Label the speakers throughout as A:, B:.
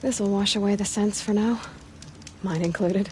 A: This'll wash away the scents for now. Mine included.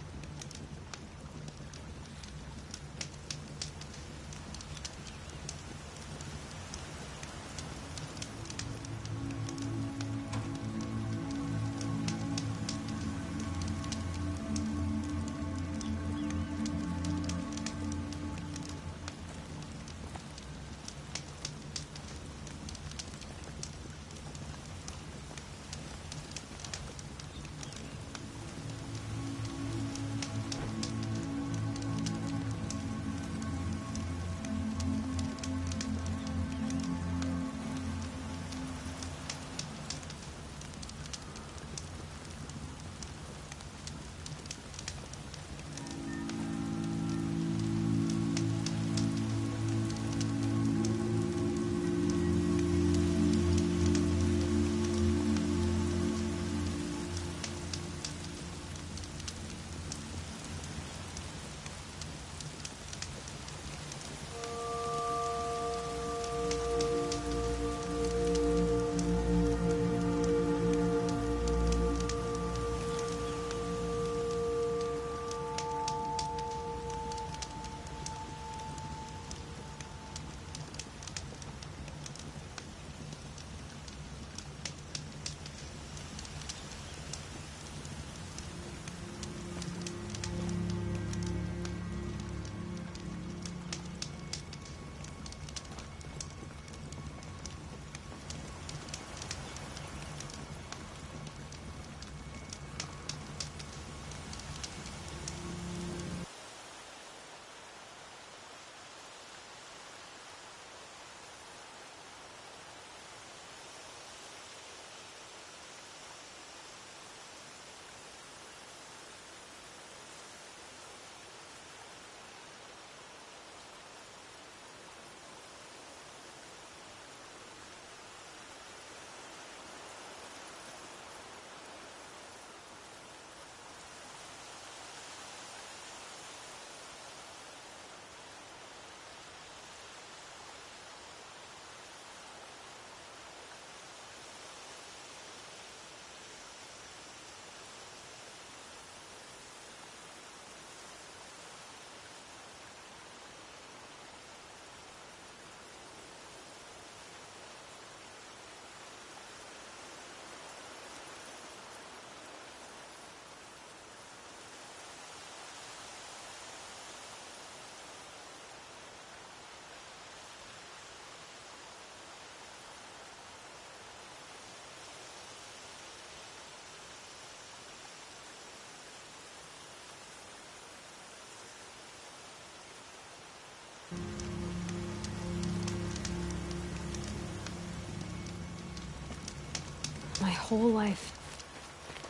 A: My whole life.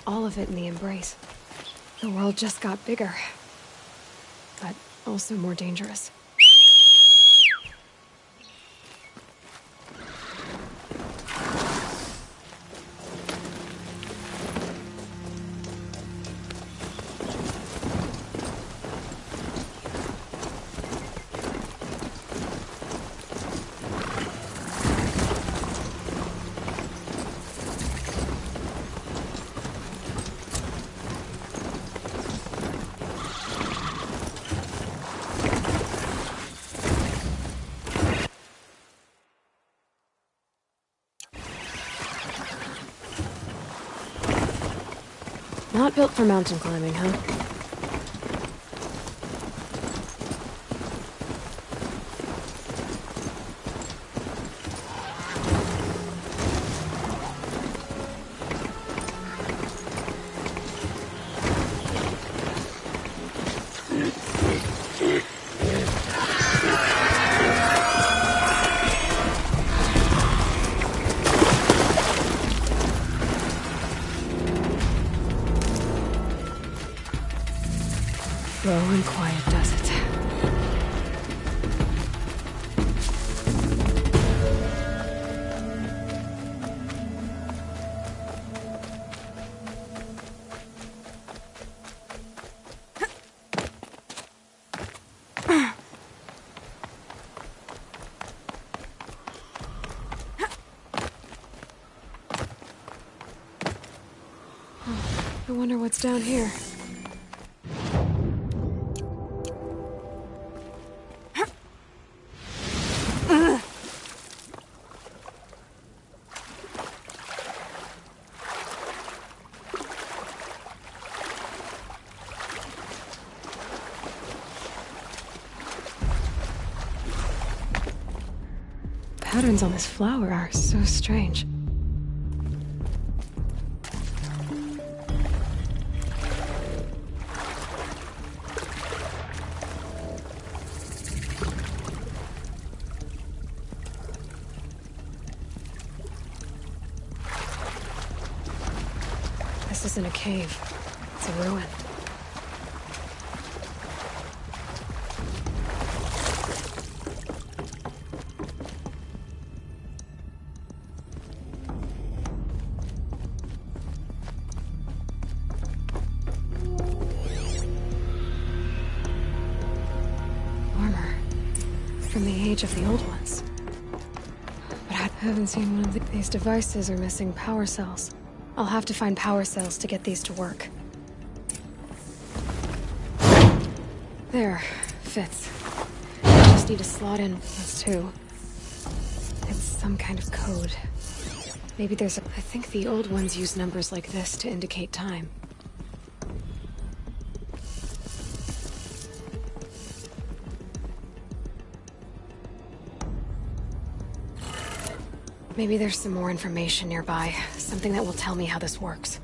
A: All of it in the embrace. The world just got bigger. But also more dangerous. Not built for mountain climbing, huh? Slow and quiet does it. wonder what's down here. Patterns on this flower are so strange. This isn't a cave. It's a ruin. From the age of the old ones. But I haven't seen one of these devices are missing power cells. I'll have to find power cells to get these to work. There, fits. I just need to slot in those two. It's some kind of code. Maybe there's a... I think the old ones use numbers like this to indicate time. Maybe there's some more information nearby. Something that will tell me how this works.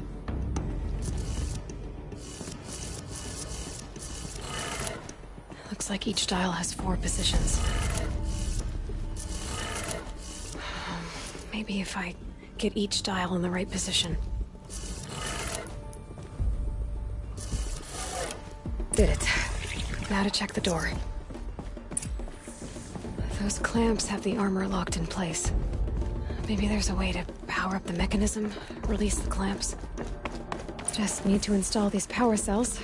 A: Looks like each dial has 4 positions. Maybe if I get each dial in the right position. Did it. Now to check the door. Those clamps have the armor locked in place. Maybe there's a way to power up the mechanism, release the clamps. Just need to install these power cells.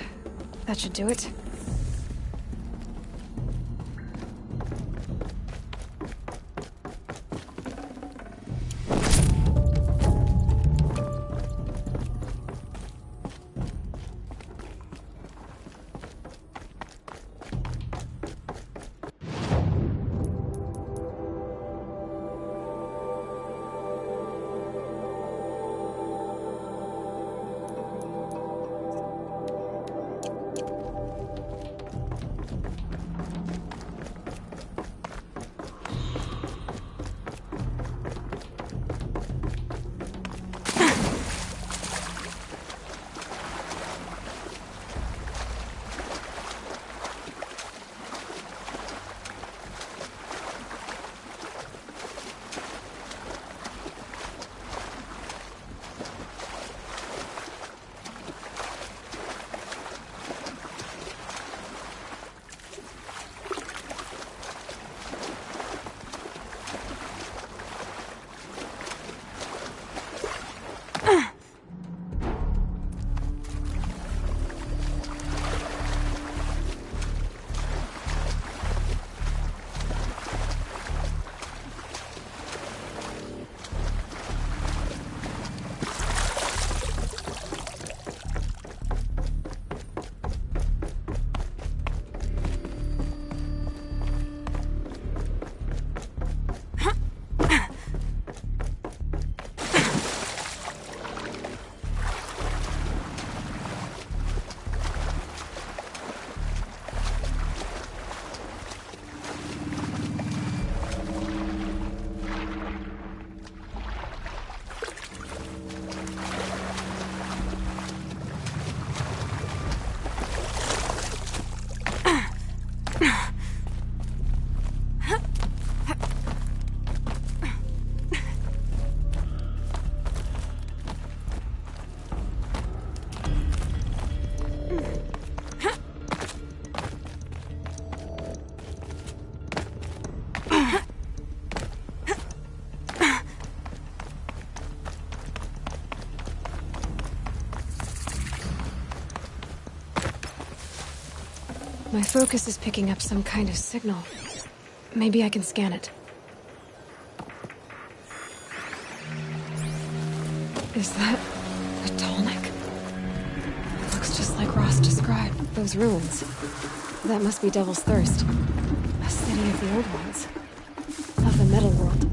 A: That should do it. My focus is picking up some kind of signal. Maybe I can scan it. Is that a tall neck? describe those ruins. That must be Devil's Thirst. A city of the old ones. Of the metal world.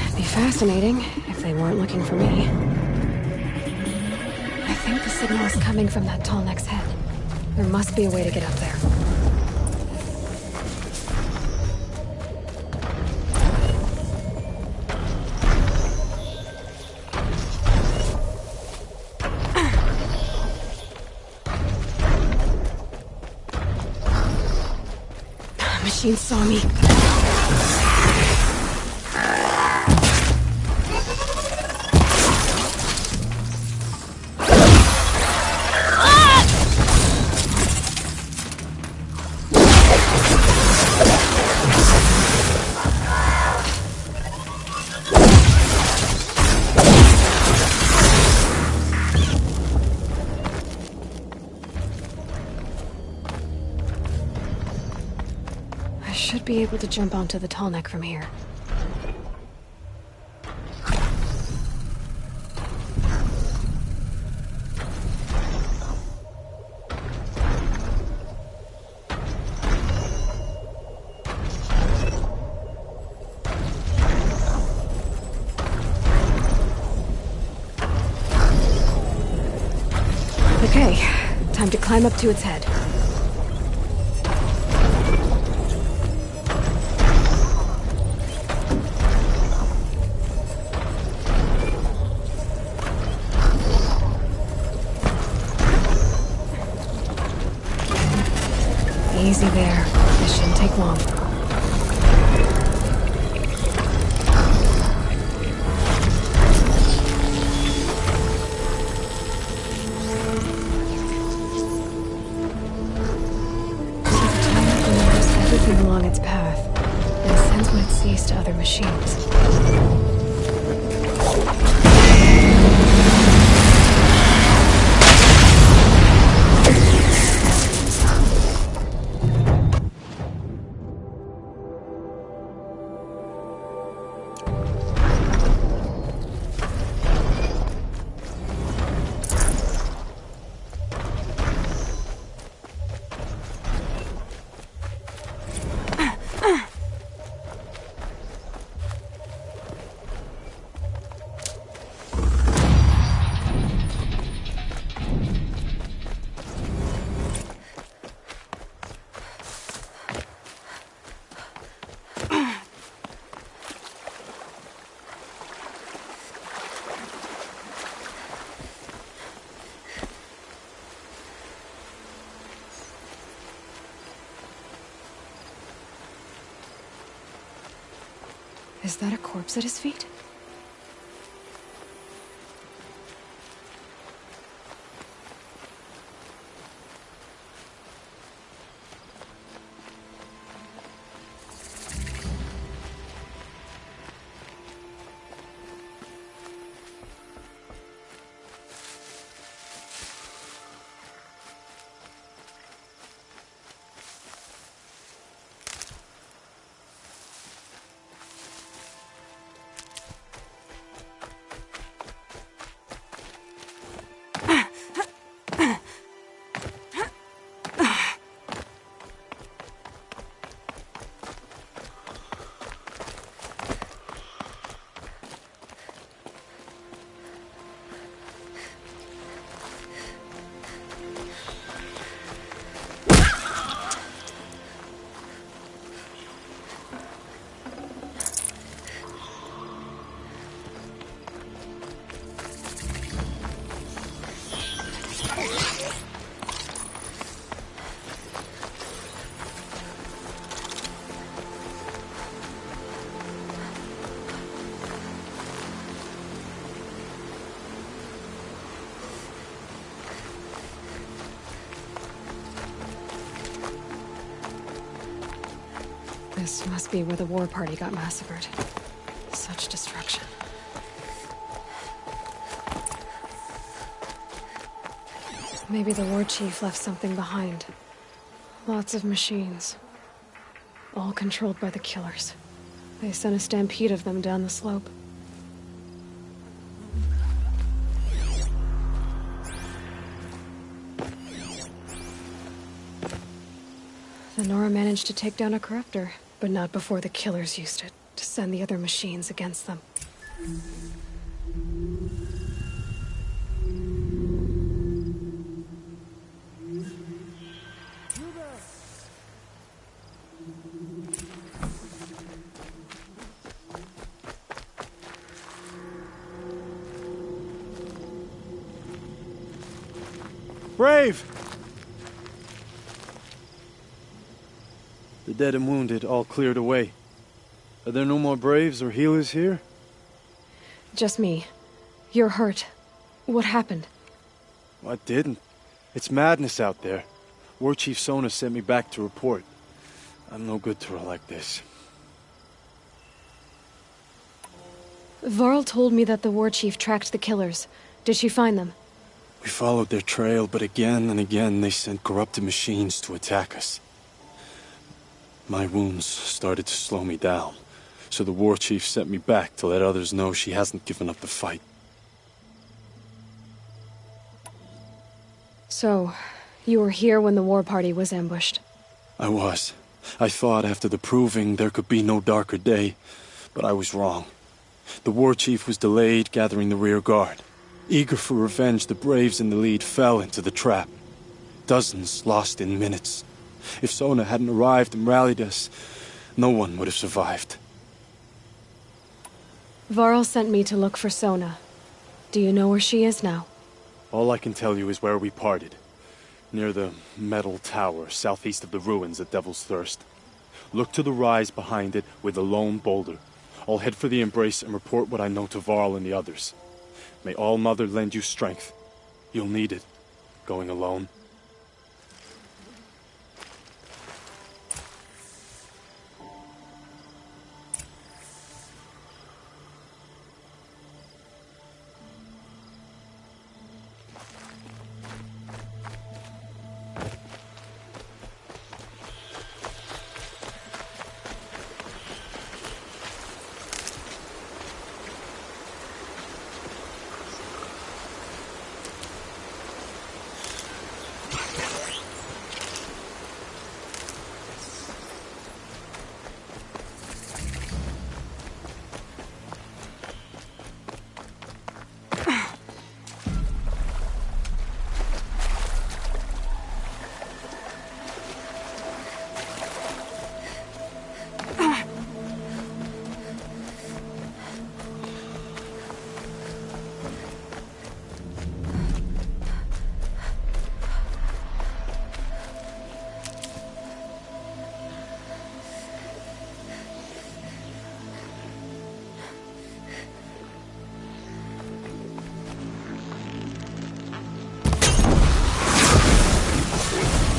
A: It'd be fascinating if they weren't looking for me. I think the signal is coming from that tall neck's head. There must be a way to get up there. Machine saw me. Should be able to jump onto the tall neck from here. Okay, time to climb up to its head. Easy there. This shouldn't take long. So the timer remembers everything along its path, and sends what it sees to other machines. Is that a corpse at his feet? This must be where the war party got massacred. Such destruction. Maybe the war chief left something behind. Lots of machines. All controlled by the killers. They sent a stampede of them down the slope. The Nora managed to take down a corruptor, but not before the killers used it to send the other machines against them.
B: Brave! The dead and wounded all cleared away. Are there no more Braves or healers here?
A: Just me. You're hurt. What happened?
B: I didn't. It's madness out there. War Chief Sona sent me back to report. I'm no good to her like this.
A: Varl told me that the War Chief tracked the killers. Did she find them?
B: We followed their trail, but again and again they sent corrupted machines to attack us. My wounds started to slow me down, so the War Chief sent me back to let others know she hasn't given up the fight.
A: So, you were here when the war party was ambushed?
B: I was. I thought after the proving there could be no darker day, but I was wrong. The War Chief was delayed gathering the rear guard. Eager for revenge, the Braves in the lead fell into the trap. Dozens lost in minutes. If Sona hadn't arrived and rallied us, no one would have survived.
A: Varl sent me to look for Sona. Do you know where she is now?
B: All I can tell you is where we parted. Near the metal tower, southeast of the ruins at Devil's Thirst. Look to the rise behind it with a lone boulder. I'll head for the embrace and report what I know to Varl and the others. May All Mother lend you strength. You'll need it, going alone.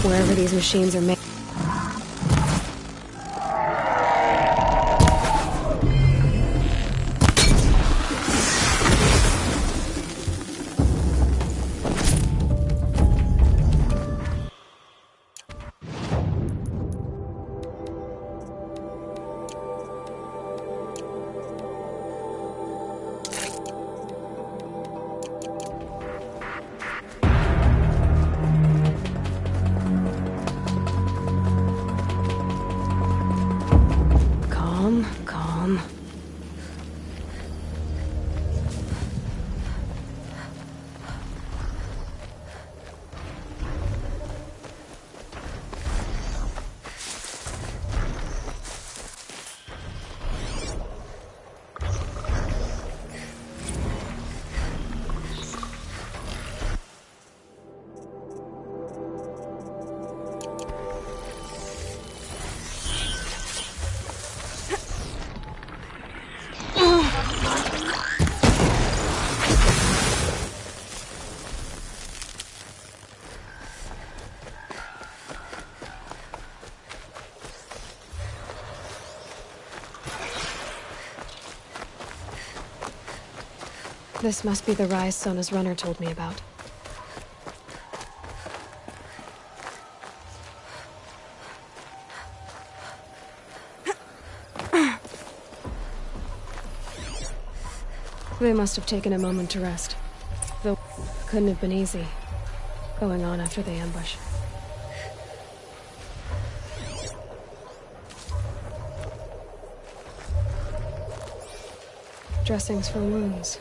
A: Wherever these machines are made. Calm. This must be the rise Sona's runner told me about. They must have taken a moment to rest. Though, couldn't have been easy, going on after the ambush. Dressings for wounds.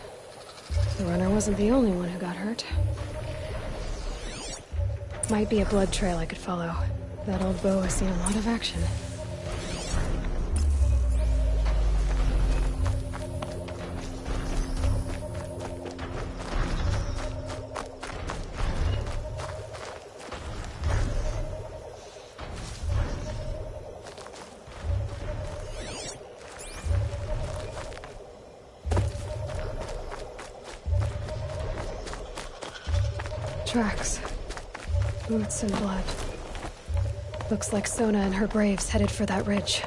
A: The runner wasn't the only one who got hurt. Might be a blood trail I could follow. That old bow has seen a lot of action. Tracks. Boots and blood. Looks like Sona and her braves headed for that ridge.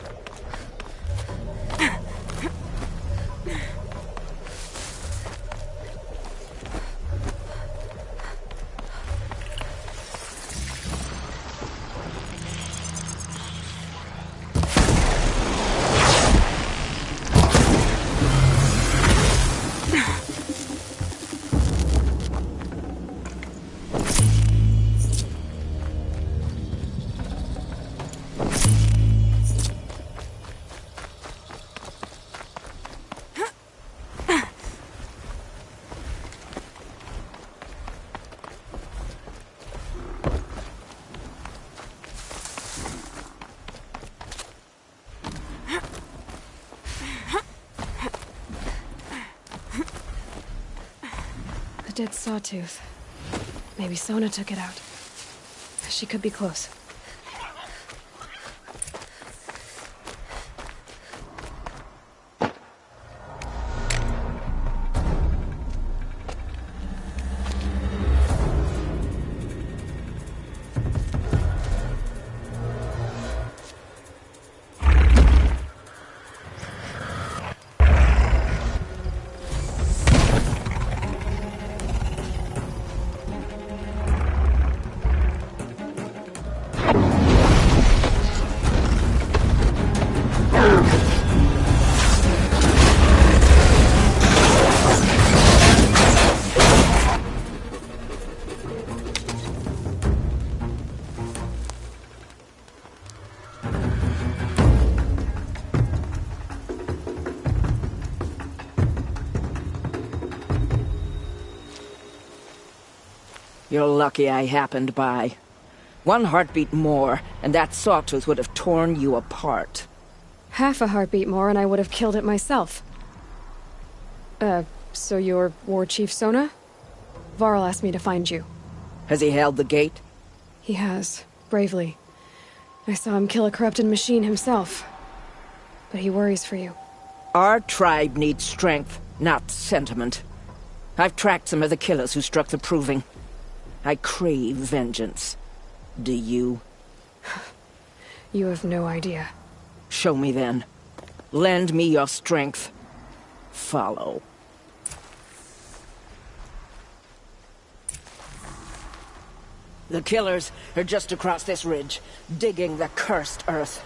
A: Dead sawtooth. Maybe Sona took it out. She could be close.
C: You're lucky I happened by. One heartbeat more, and that sawtooth would have torn you apart.
A: Half a heartbeat more and I would have killed it myself. So you're War Chief Sona? Varl asked me to find you.
C: Has he held the gate?
A: He has, bravely. I saw him kill a corrupted machine himself. But he worries for you.
C: Our tribe needs strength, not sentiment. I've tracked some of the killers who struck the Proving. I crave vengeance. Do you?
A: You have no idea.
C: Show me then. Lend me your strength. Follow. The killers are just across this ridge, digging the cursed earth.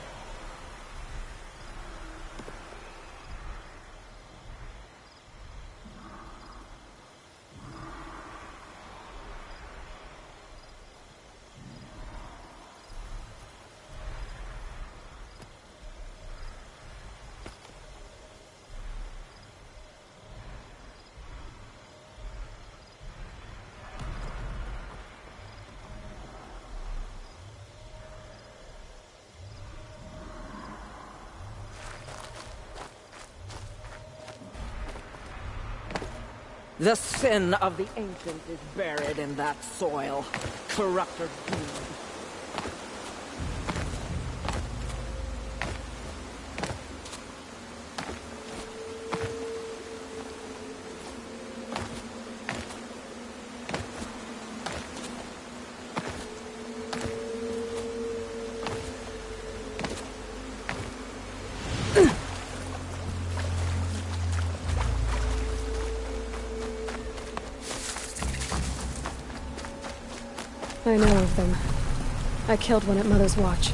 C: The sin of the ancients is buried in that soil. Corrupter doomed.
A: I know of them. I killed one at Mother's Watch.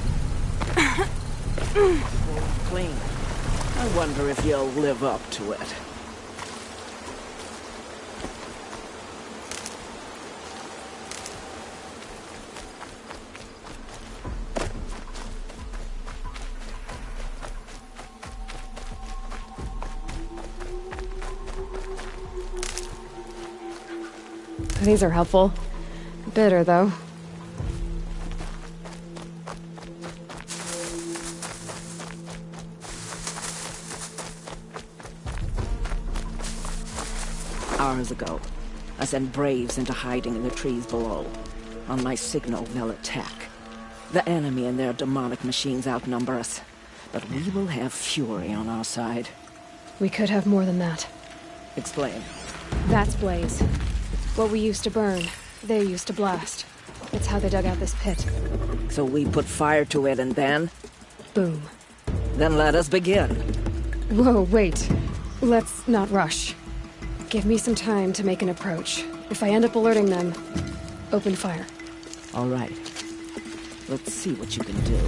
C: Clean. I wonder if you'll live up to it.
A: These are helpful. Bitter, though.
C: Hours ago, I sent Braves into hiding in the trees below. On my signal, they'll attack. The enemy and their demonic machines outnumber us, but we will have fury on our side.
A: We could have more than that.
C: Explain.
A: That's Blaze. What we used to burn, they used to blast. It's how they dug out this pit.
C: So we put fire to it and then?
A: Boom.
C: Then let us begin.
A: Whoa, wait. Let's not rush. Give me some time to make an approach. If I end up alerting them, open fire.
C: All right. Let's see what you can do.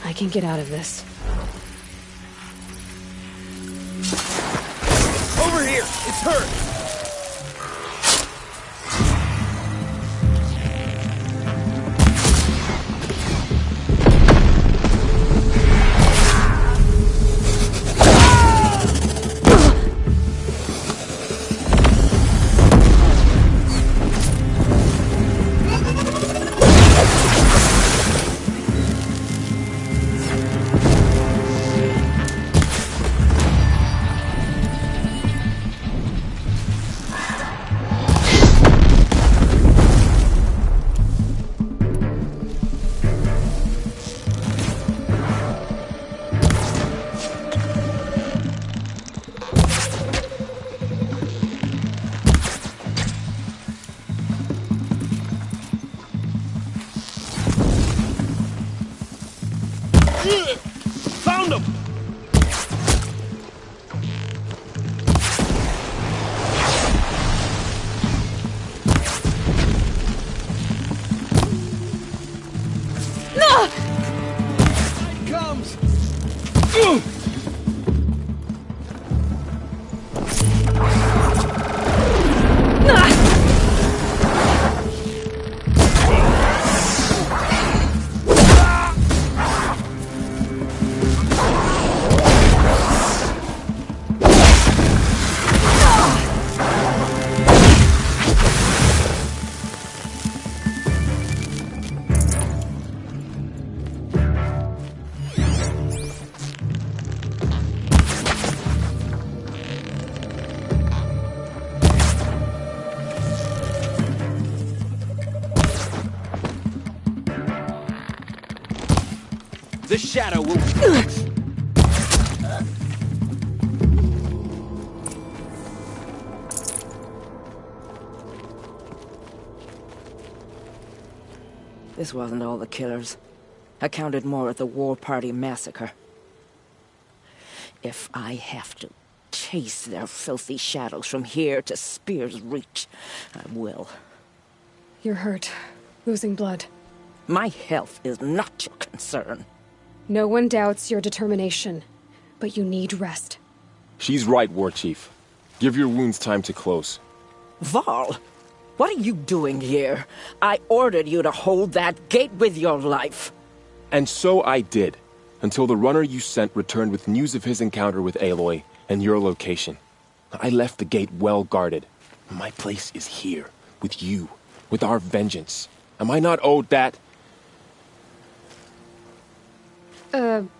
A: I can get out of this.
D: Over here! It's her! Found him!
A: No!
D: It comes! The shadow will...
C: This wasn't all the killers. I counted more at the War Party massacre. If I have to chase their filthy shadows from here to Spear's Reach, I will.
A: You're hurt. Losing blood.
C: My health is not your concern.
A: No one doubts your determination, but you need rest.
E: She's right, War Chief. Give your wounds time to close.
C: Varl, what are you doing here? I ordered you to hold that gate with your life.
E: And so I did, until the runner you sent returned with news of his encounter with Aloy and your location. I left the gate well guarded. My place is here, with you, with our vengeance. Am I not owed that?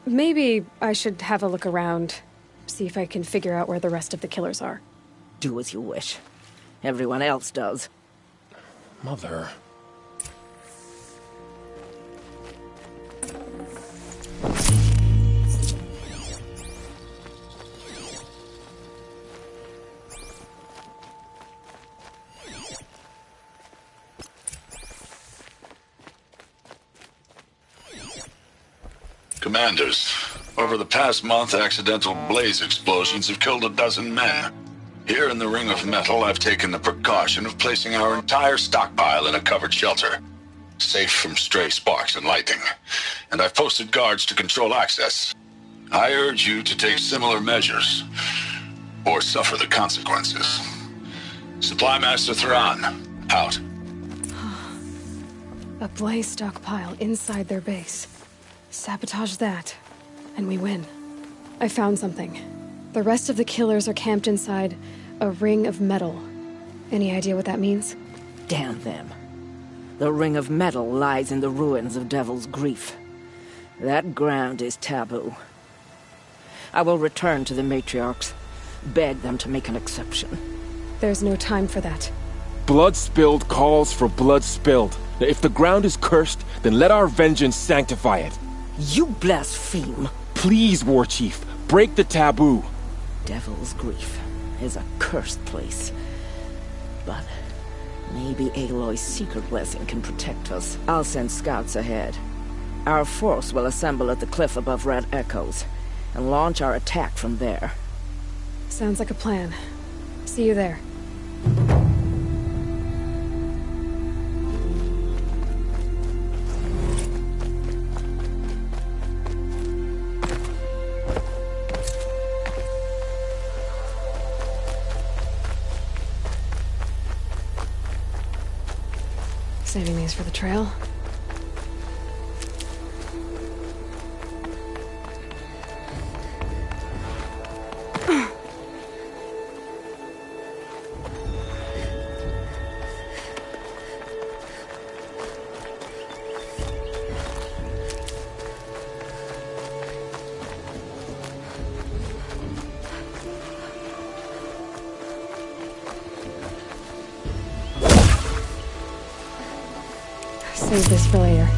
A: Maybe I should have a look around, see if I can figure out where the rest of the killers are.
C: Do as you wish. Everyone else does.
E: Mother...
F: Commanders, over the past month, accidental blaze explosions have killed 12 men. Here in the Ring of Metal, I've taken the precaution of placing our entire stockpile in a covered shelter, safe from stray sparks and lightning, and I've posted guards to control access. I urge you to take similar measures, or suffer the consequences. Supply Master Thrawn, out.
A: A blaze stockpile inside their base. Sabotage that, and we win. I found something. The rest of the killers are camped inside a ring of metal. Any idea what that means?
C: Damn them. The Ring of Metal lies in the ruins of Devil's Grief. That ground is taboo. I will return to the matriarchs, beg them to make an exception.
A: There's no time for that.
E: Blood spilled calls for blood spilled. If the ground is cursed, then let our vengeance sanctify it.
C: You blaspheme!
E: Please, War Chief, break the taboo.
C: Devil's Grief is a cursed place. But maybe Aloy's secret blessing can protect us. I'll send scouts ahead. Our force will assemble at the cliff above Red Echoes, and launch our attack from there.
A: Sounds like a plan. See you there. Saving these for the trail. Save this for later.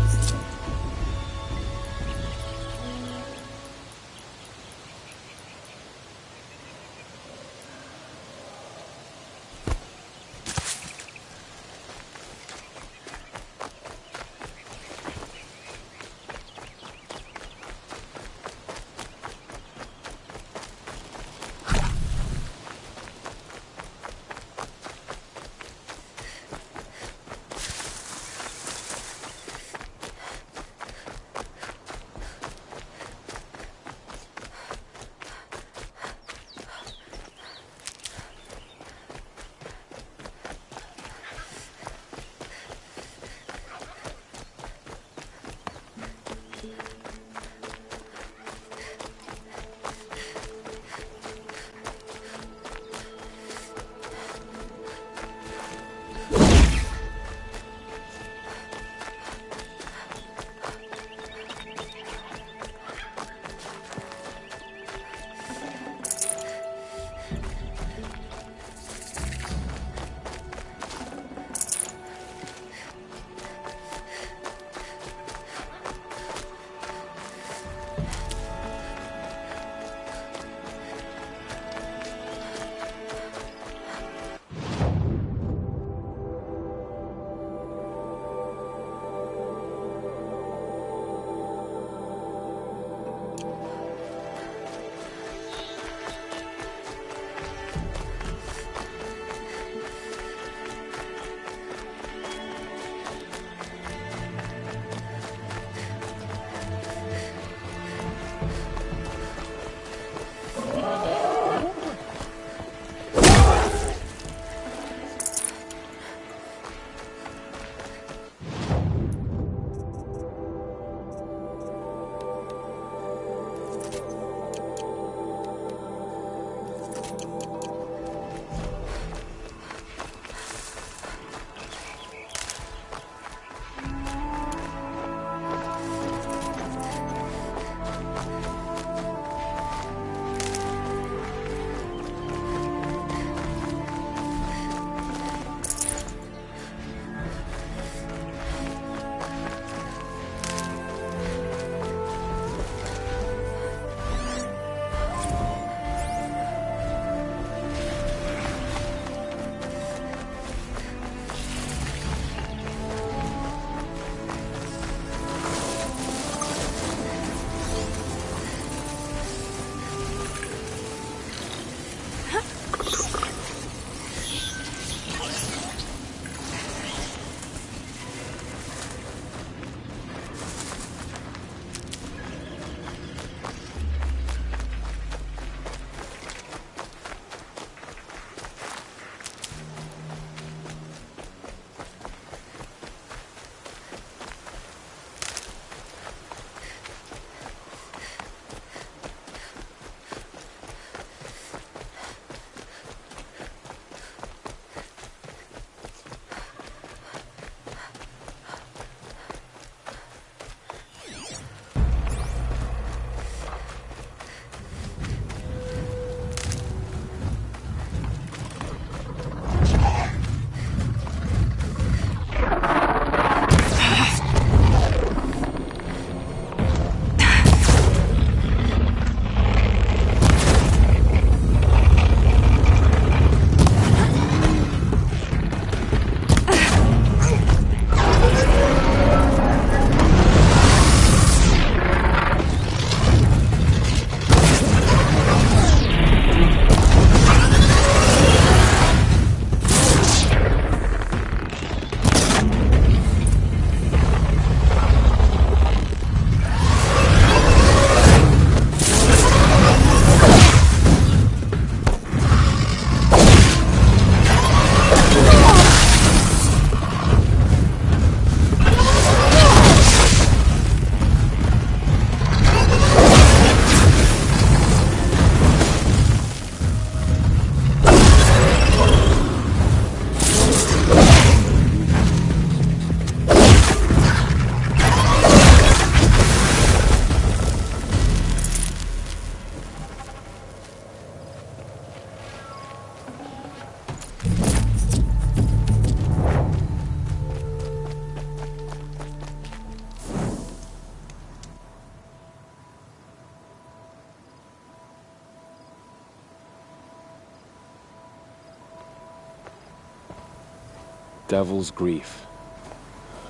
E: Devil's Grief.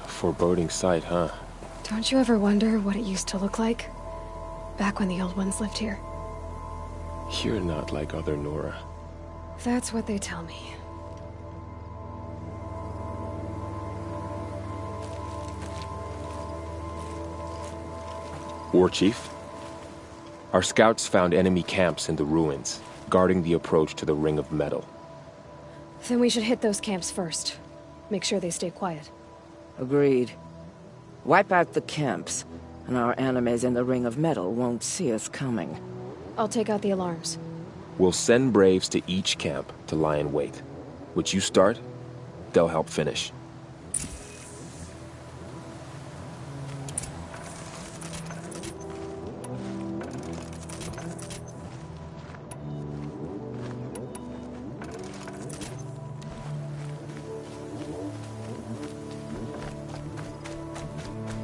E: Foreboding sight, huh?
A: Don't you ever wonder what it used to look like? Back when the old ones lived here.
E: You're not like other Nora.
A: That's what they tell me.
E: War Chief? Our scouts found enemy camps in the ruins, guarding the approach to the Ring of Metal.
A: Then we should hit those camps first. Make sure they stay quiet.
C: Agreed. Wipe out the camps, and our enemies in the Ring of Metal won't see us coming.
A: I'll take out the alarms.
E: We'll send Braves to each camp to lie in wait. Which you start, they'll help finish.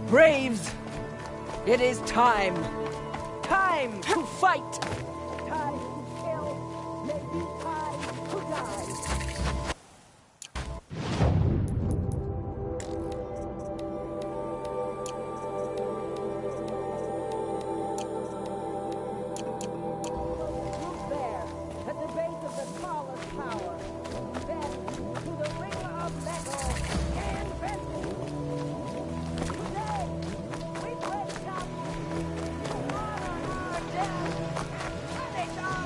C: Braves! It is time! Time to fight! Time to kill! Maybe time to die! Look there, at the base of the tallest tower. Then, to the Ring of Metal and Vengeance! Today, we wake up to honor our dead, punish our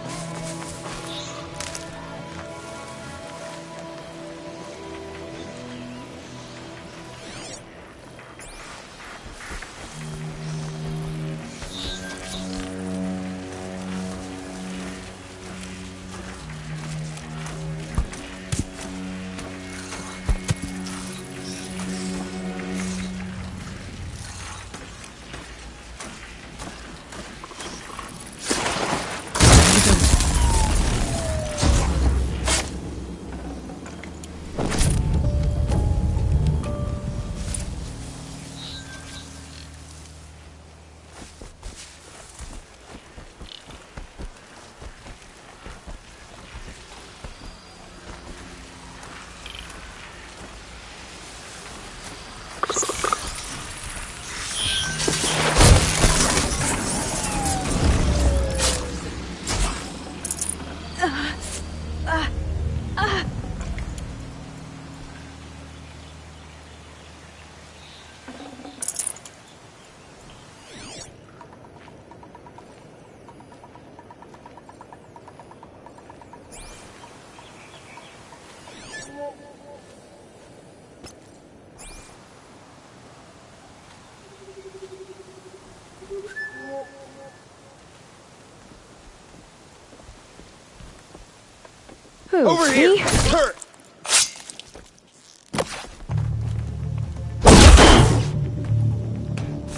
A: Who,
D: Over here!
A: me?
D: It's hurt!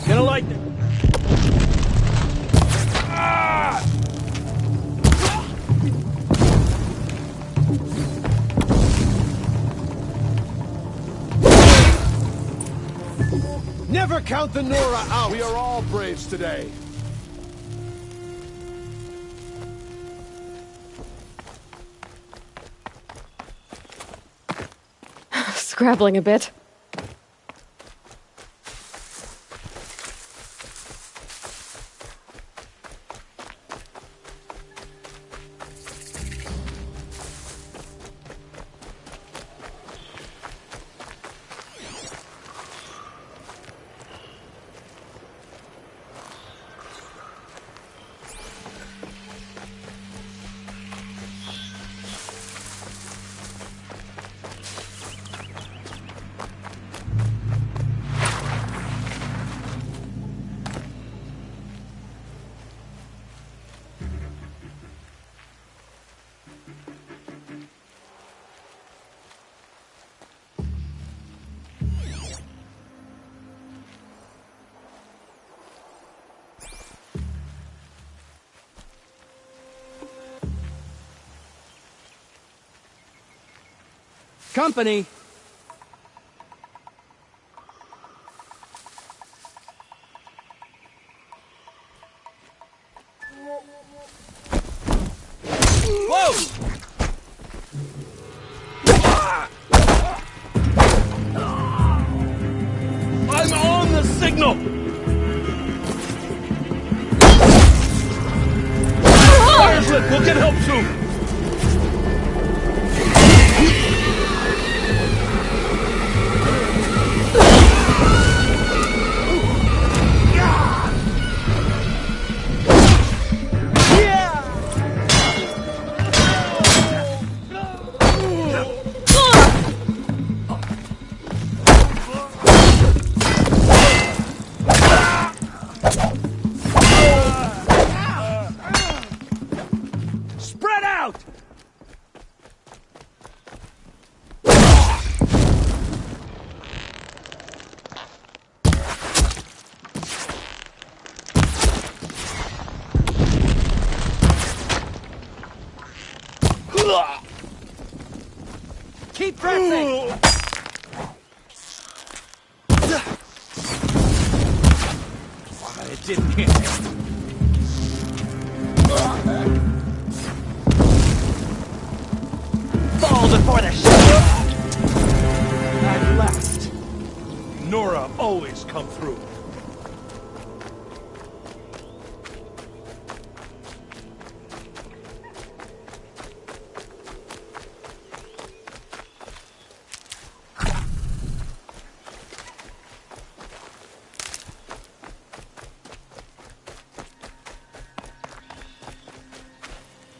D: Gonna light it. Ah! Never count the Nora out!
G: We are all Braves today.
A: Scrabbling a bit.
D: Company! Whoa! No! Fire's lit! We'll get help soon! Spread out!
G: Keep pressing!
D: It didn't hit.
G: Fall before the show!
D: At last. Nora always come through.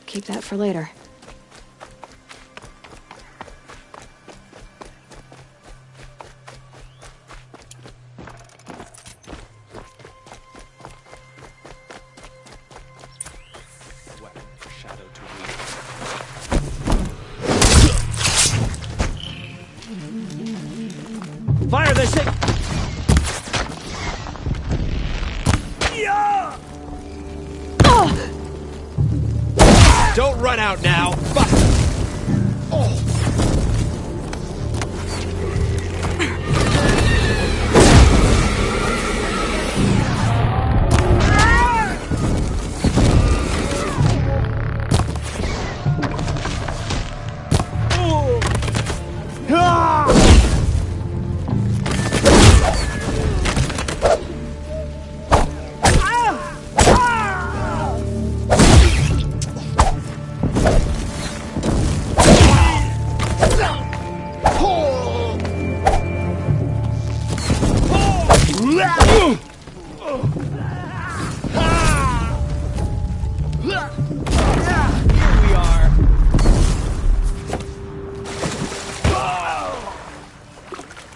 A: Keep that for later.
D: Shadow to read. Fire this thing! Yeah! Don't run out now! Fuck! Oh!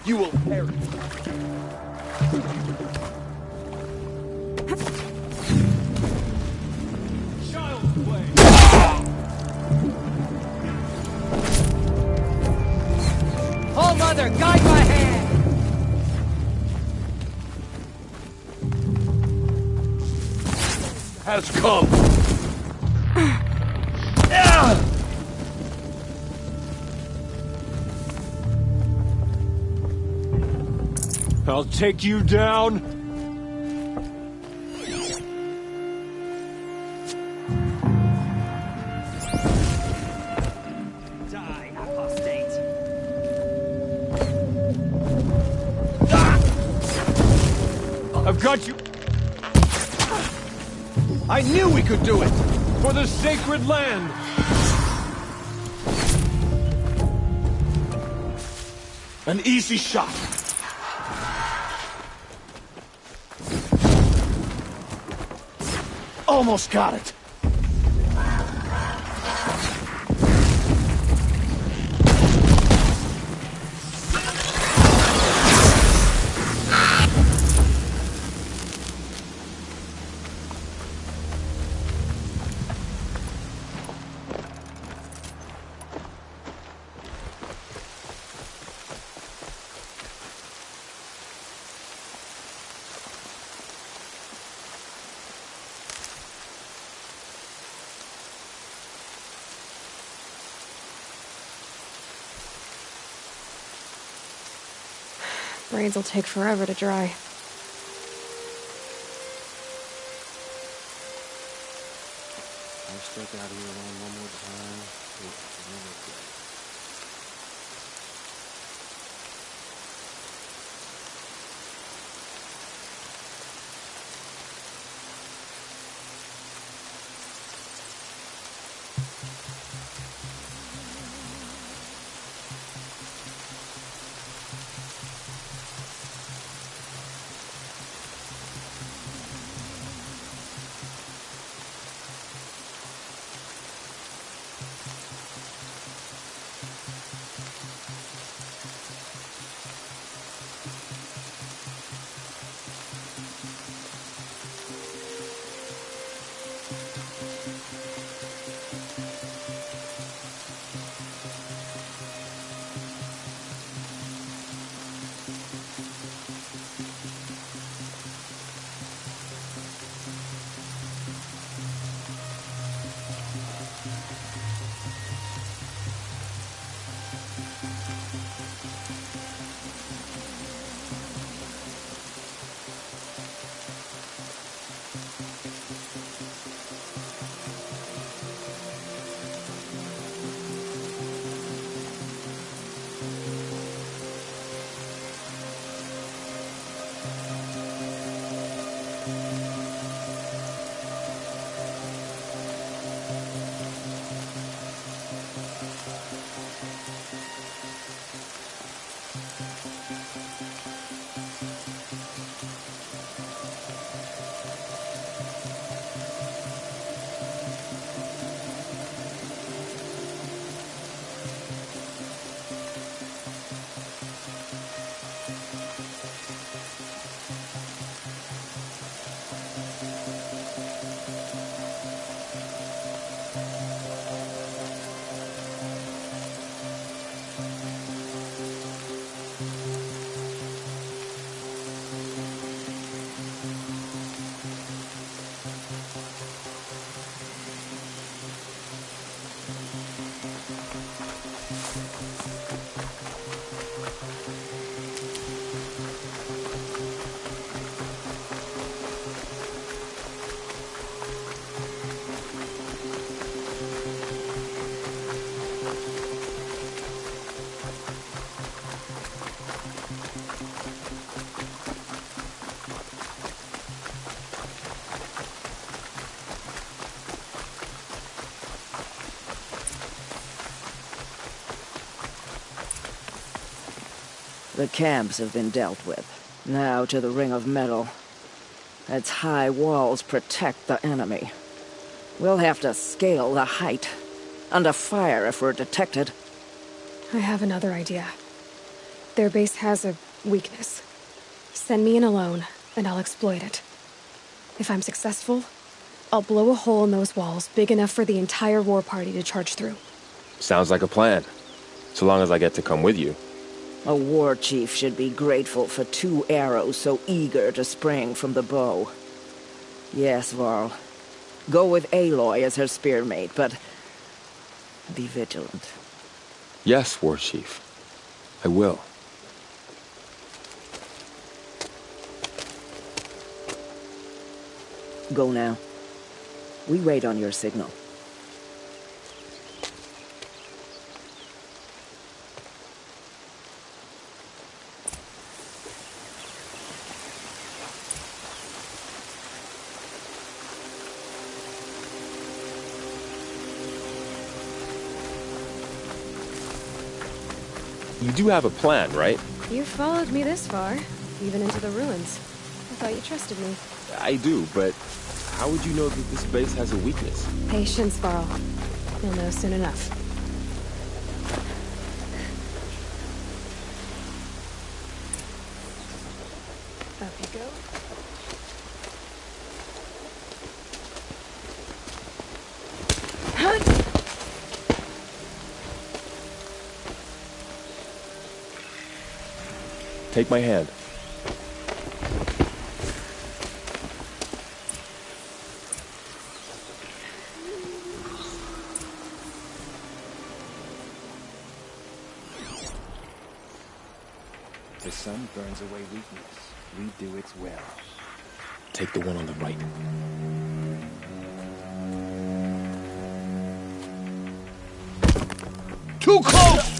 D: You will perish. Child's play.
G: Oh, Mother, guide my hand!
D: Has come. I'll take you down.
G: Die, apostate!
D: I've got you. I knew we could do it. For the sacred land. An easy shot. Almost got it.
A: Braids will take forever to dry.
B: I'll stick out here alone one more time.
C: The camps have been dealt with. Now to the Ring of Metal. Its high walls protect the enemy. We'll have to scale the height. Under fire if we're detected.
A: I have another idea. Their base has a weakness. Send me in alone, and I'll exploit it. If I'm successful, I'll blow a hole in those walls big enough for the entire war party to charge through.
E: Sounds like a plan. So long as I get to come with you.
C: A war chief should be grateful for 2 arrows so eager to spring from the bow. Yes, Varl. Go with Aloy as her spearmate, but be vigilant.
E: Yes, War Chief. I will.
C: Go now. We wait on your signal.
E: You do have a plan, right?
A: You followed me this far, even into the ruins. I thought you trusted me.
E: I do, but how would you know that this base has a weakness?
A: Patience, Varl. You'll know soon enough. Up you go.
E: Take my hand.
H: The sun burns away weakness. We do its will.
E: Take the one on the right.
D: Too close!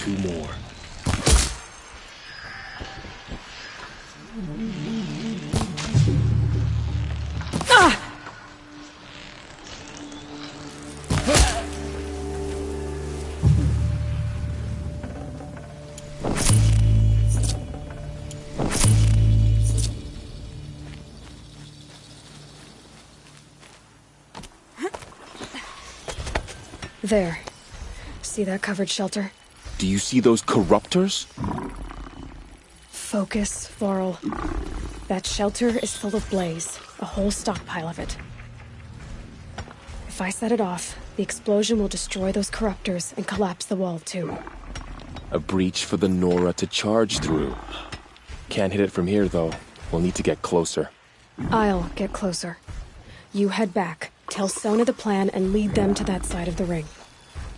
E: 2 more.
A: There. See that covered shelter?
E: Do you see those corruptors?
A: Focus, Vorl. That shelter is full of blaze. A whole stockpile of it. If I set it off, the explosion will destroy those corruptors and collapse the wall, too.
E: A breach for the Nora to charge through. Can't hit it from here, though. We'll need to get closer.
A: I'll get closer. You head back, tell Sona the plan, and lead them to that side of the ring.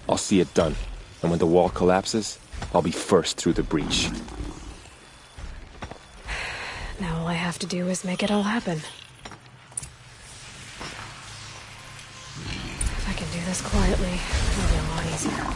E: I'll see it done. And when the wall collapses, I'll be first through the breach.
A: Now all I have to do is make it all happen. If I can do this quietly, it'll be a lot easier.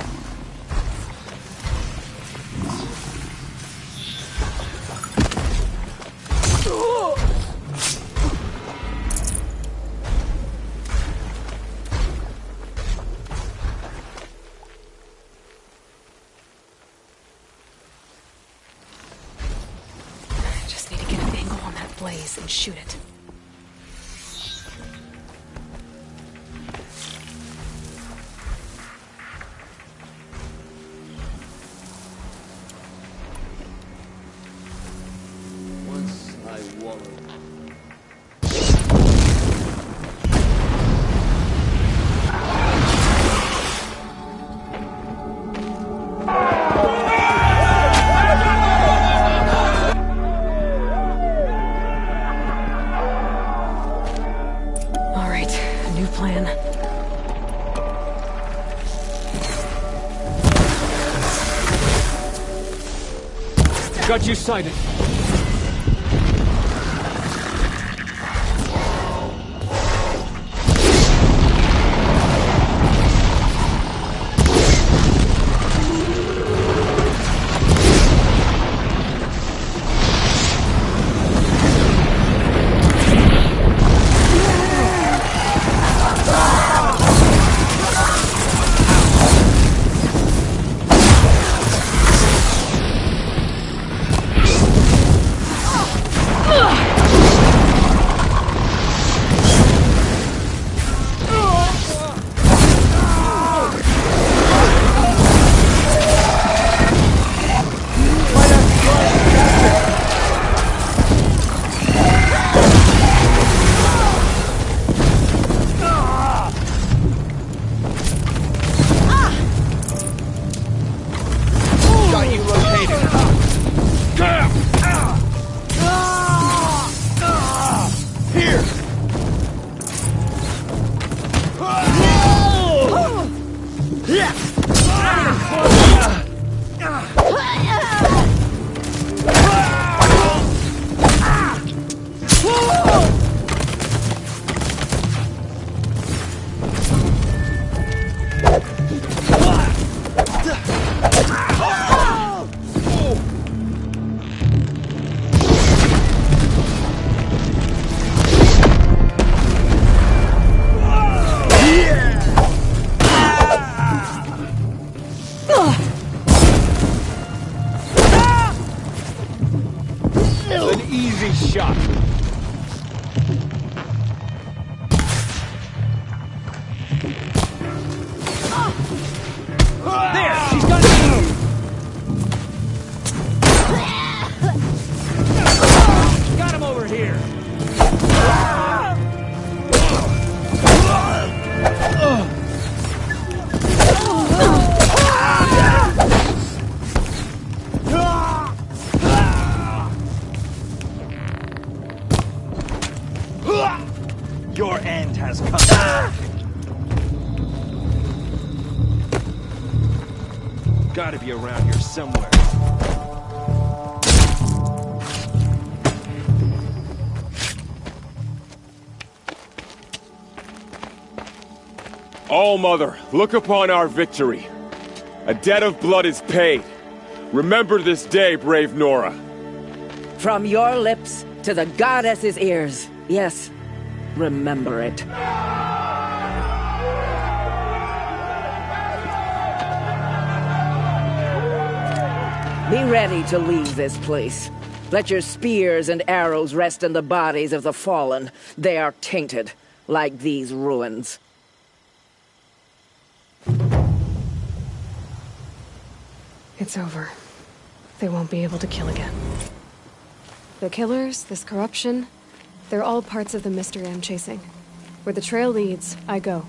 A: Blaze and shoot it.
D: Once I wallowed. Got you sighted.
H: Your end has come. Gotta be around here somewhere.
E: All Mother, look upon our victory. A debt of blood is paid. Remember this day, brave Nora.
C: From your lips to the goddess's ears. Yes, remember it. Be ready to leave this place. Let your spears and arrows rest in the bodies of the fallen. They are tainted, like these ruins.
A: It's over. They won't be able to kill again. The killers, this corruption, they're all parts of the mystery I'm chasing. Where the trail leads, I go.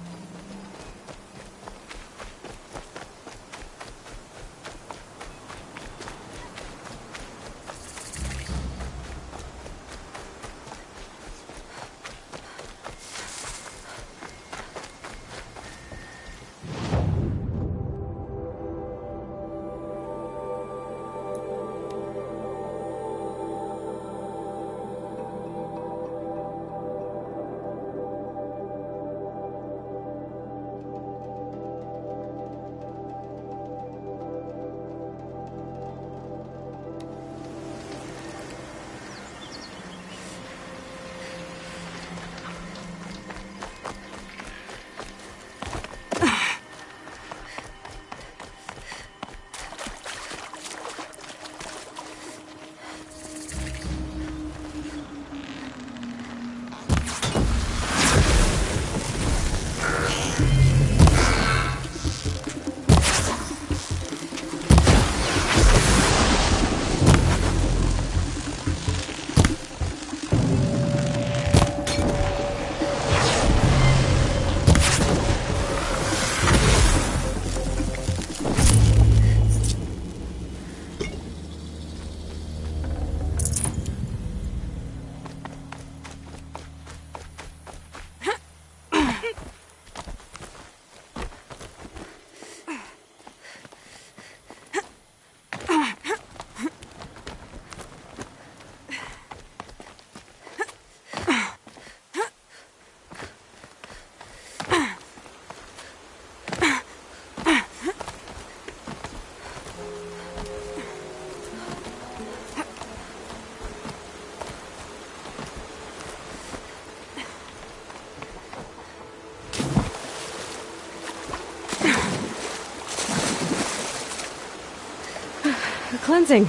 A: Cleansing.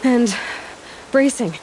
A: And bracing.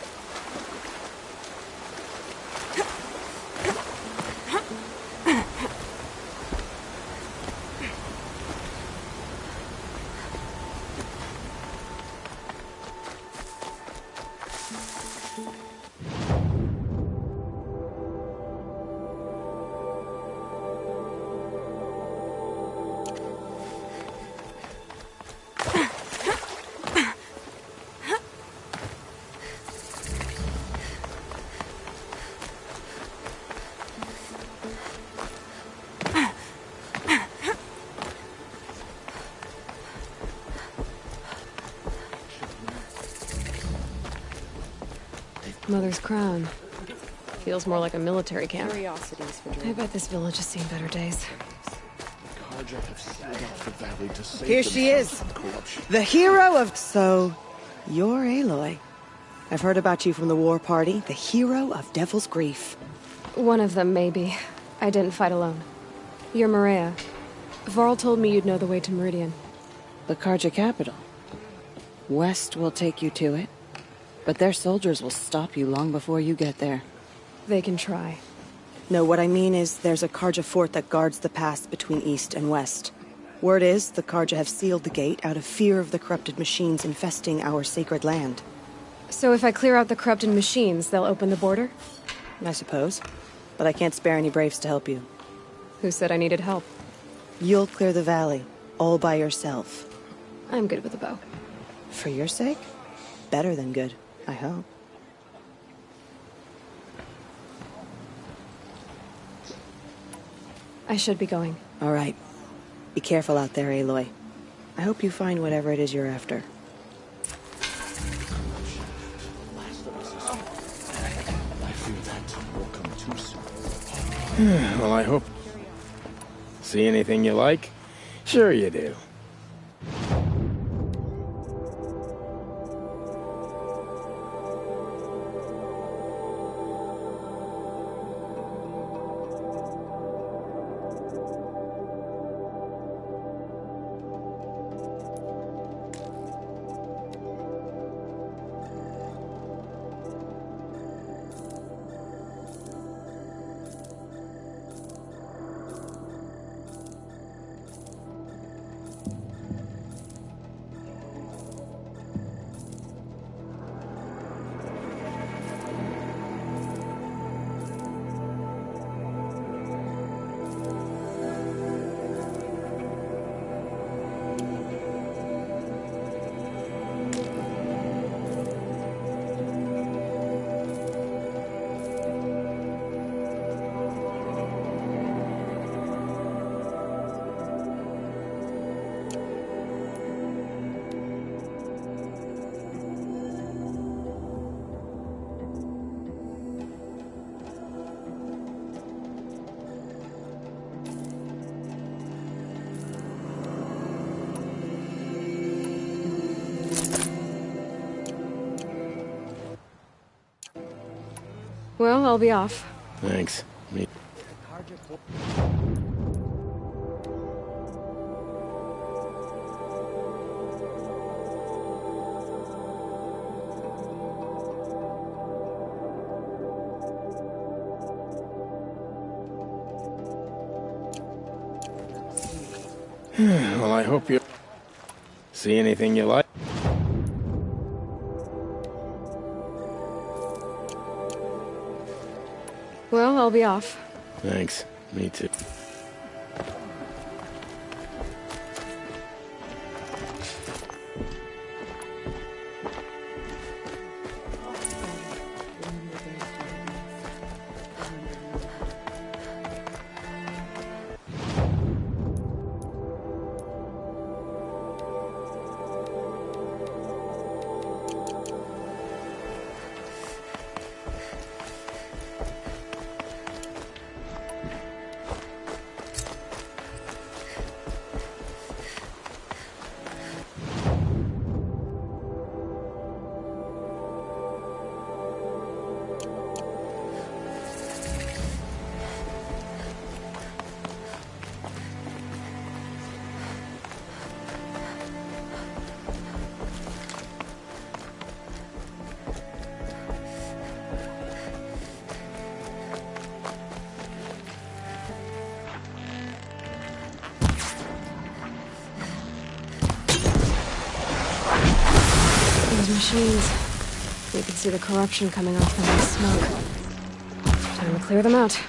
A: Mother's crown. Feels more like a military camp. I bet this village has seen better days.
I: Here she is. The hero of... So, you're Aloy. I've heard about you from the war party. The hero of Devil's Grief.
A: One of them, maybe. I didn't fight alone. You're Maria. Varl told me you'd know the way to Meridian.
I: The Carja capital. West will take you to it. But their soldiers will stop you long before you get there.
A: They can try.
I: No, what I mean is there's a Carja fort that guards the pass between East and West. Word is, the Carja have sealed the gate out of fear of the corrupted machines infesting our sacred land.
A: So if I clear out the corrupted machines, they'll open the border?
I: I suppose. But I can't spare any braves to help you.
A: Who said I needed help?
I: You'll clear the valley, all by yourself.
A: I'm good with a bow.
I: For your sake? Better than good, I hope.
A: I should be going.
I: All right. Be careful out there, Aloy. I hope you find whatever it is you're after.
J: Well, I hope... See anything you like? Sure you do.
A: Well, I'll be off.
J: Thanks. Me. Well, I hope you see anything you like.
A: Well, I'll be off.
J: Thanks. Me too.
A: Those machines. You can see the corruption coming off them in the smoke. Time to clear them out.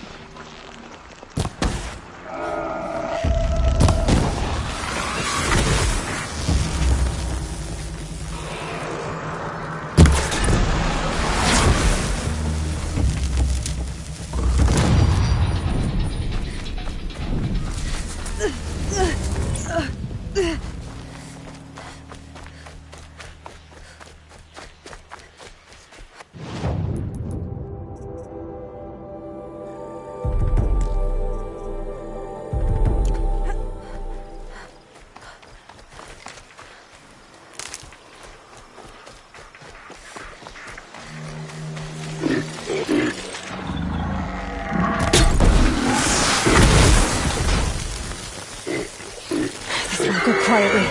A: Go quietly.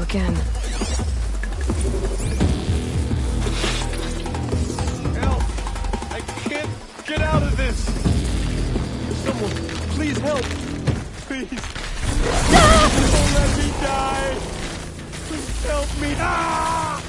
A: Again.
H: Help! I can't get out of this! Someone, please help! Please! Don't let me die! Please help me! Ah!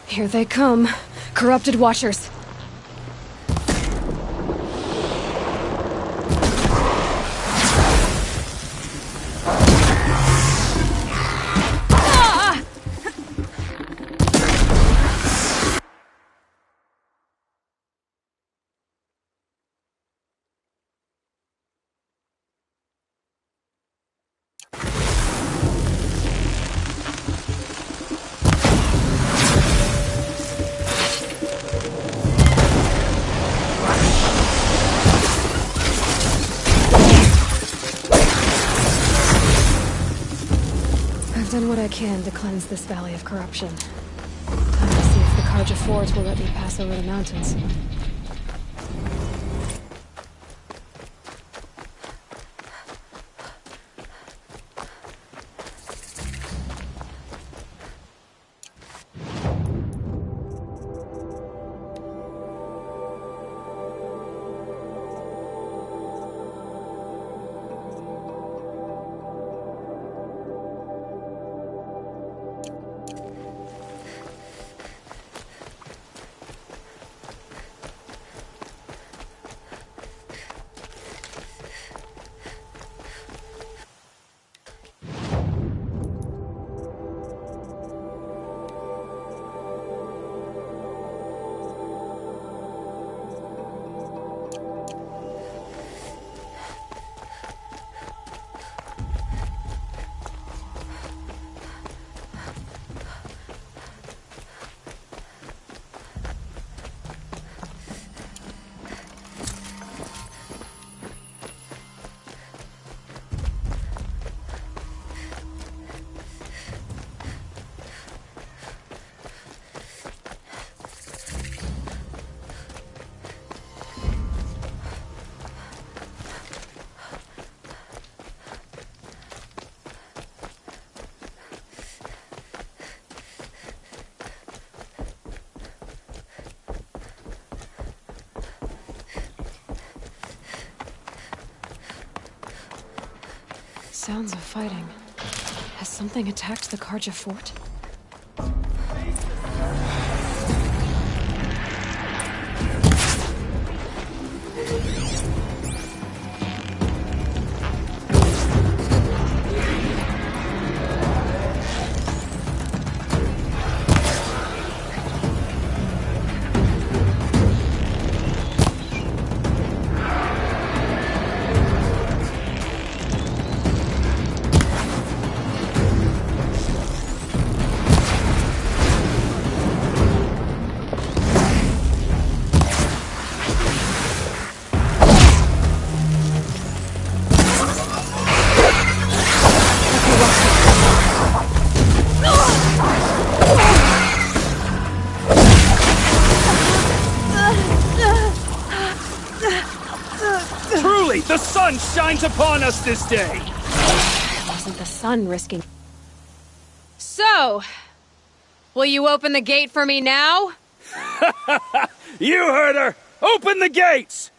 A: Here they come. Corrupted Watchers. doing what I can to cleanse this valley of corruption. Time to see if the Carja Fort will let me pass over the mountains. Sounds of fighting. Has something attacked the Carja Fort?
D: The sun shines upon us this day!
A: Wasn't the sun risking... So, will you open the gate for me now?
D: You heard her! Open the gates!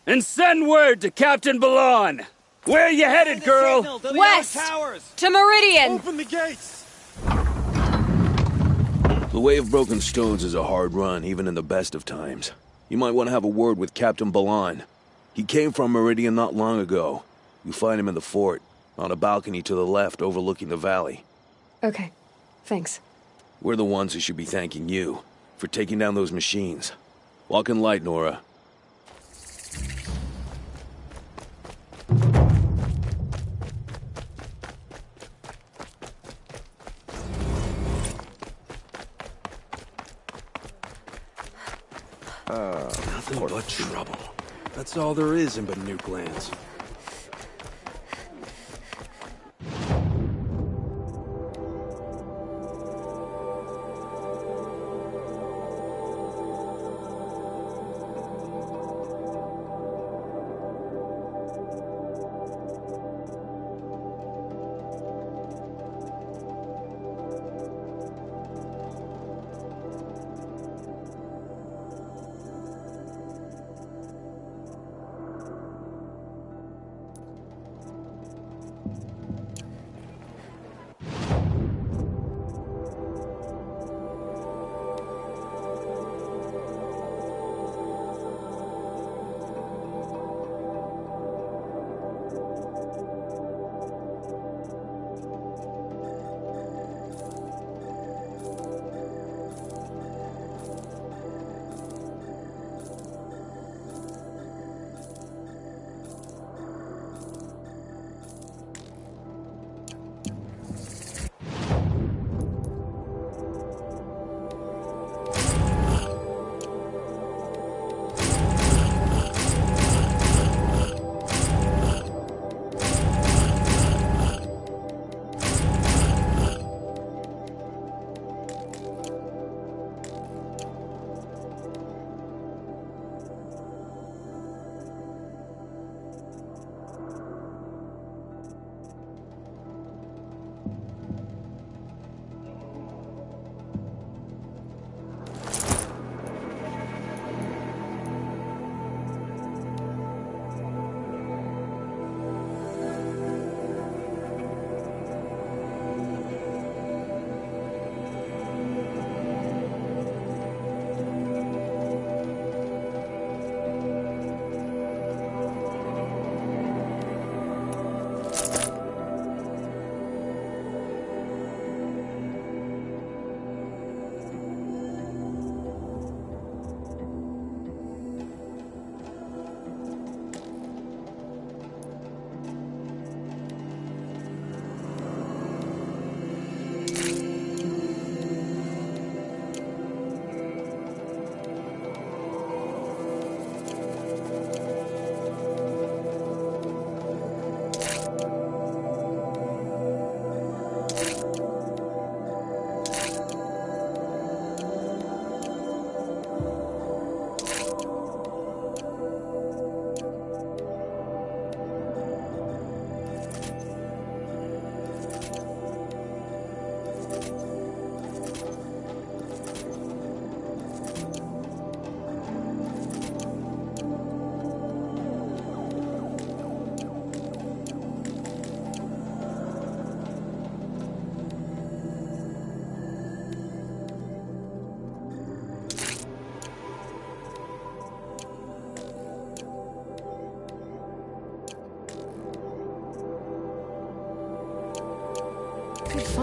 D: And send word to Captain Balan! Where are you headed, girl?
A: West! To Meridian!
H: Open the gates!
K: The Way of Broken Stones is a hard run, even in the best of times. You might want to have a word with Captain Balan. He came from Meridian not long ago. You find him in the fort, on a balcony to the left overlooking the valley.
A: Okay, thanks.
K: We're the ones who should be thanking you for taking down those machines. Walk in light, Nora.
B: Nothing but trouble. That's all there is in Nuke Lands.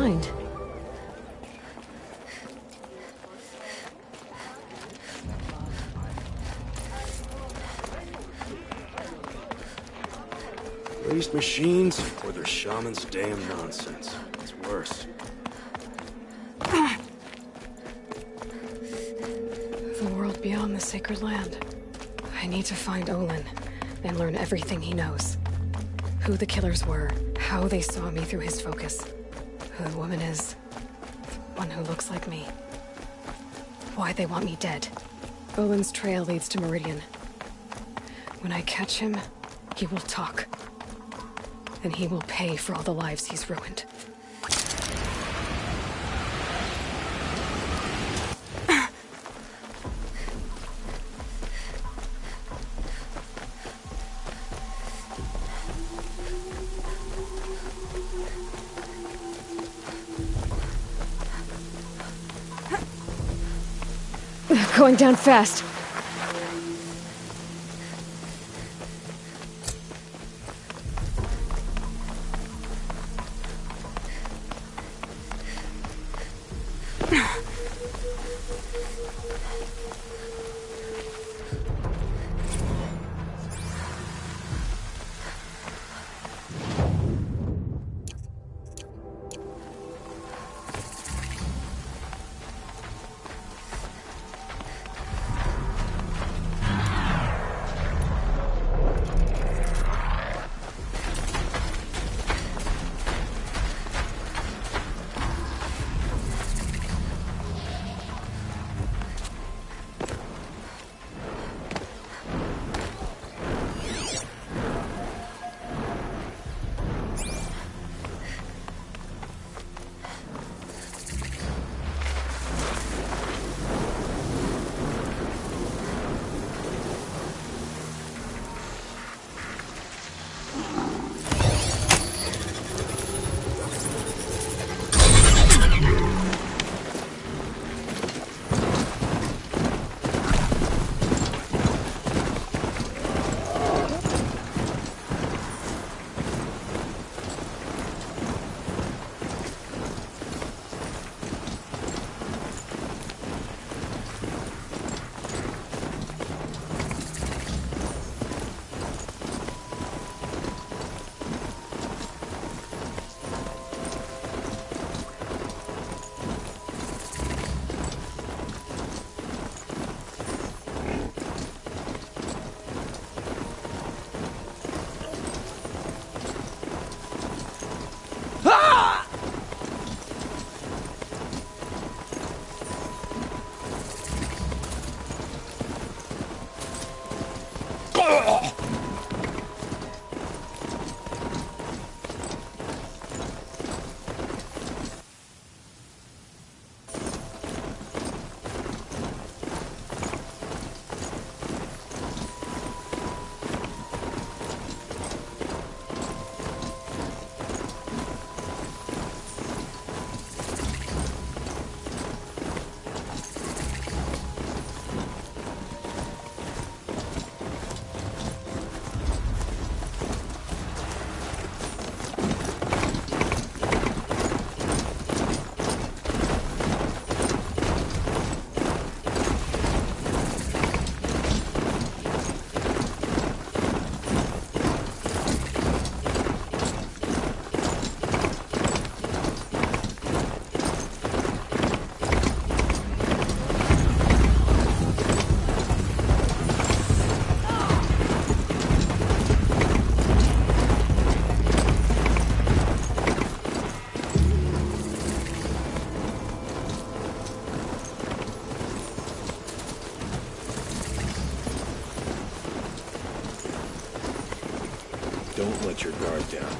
A: find?
L: Waste machines, or their shaman's damn nonsense. It's worse.
A: The world beyond the sacred land. I need to find Olin and learn everything he knows. Who the killers were, how they saw me through his focus, who the woman is, the one who looks like me. Why they want me dead. Olin's trail leads to Meridian. When I catch him, he will talk. And he will pay for all the lives he's ruined. Going down fast.
J: Don't let your guard down.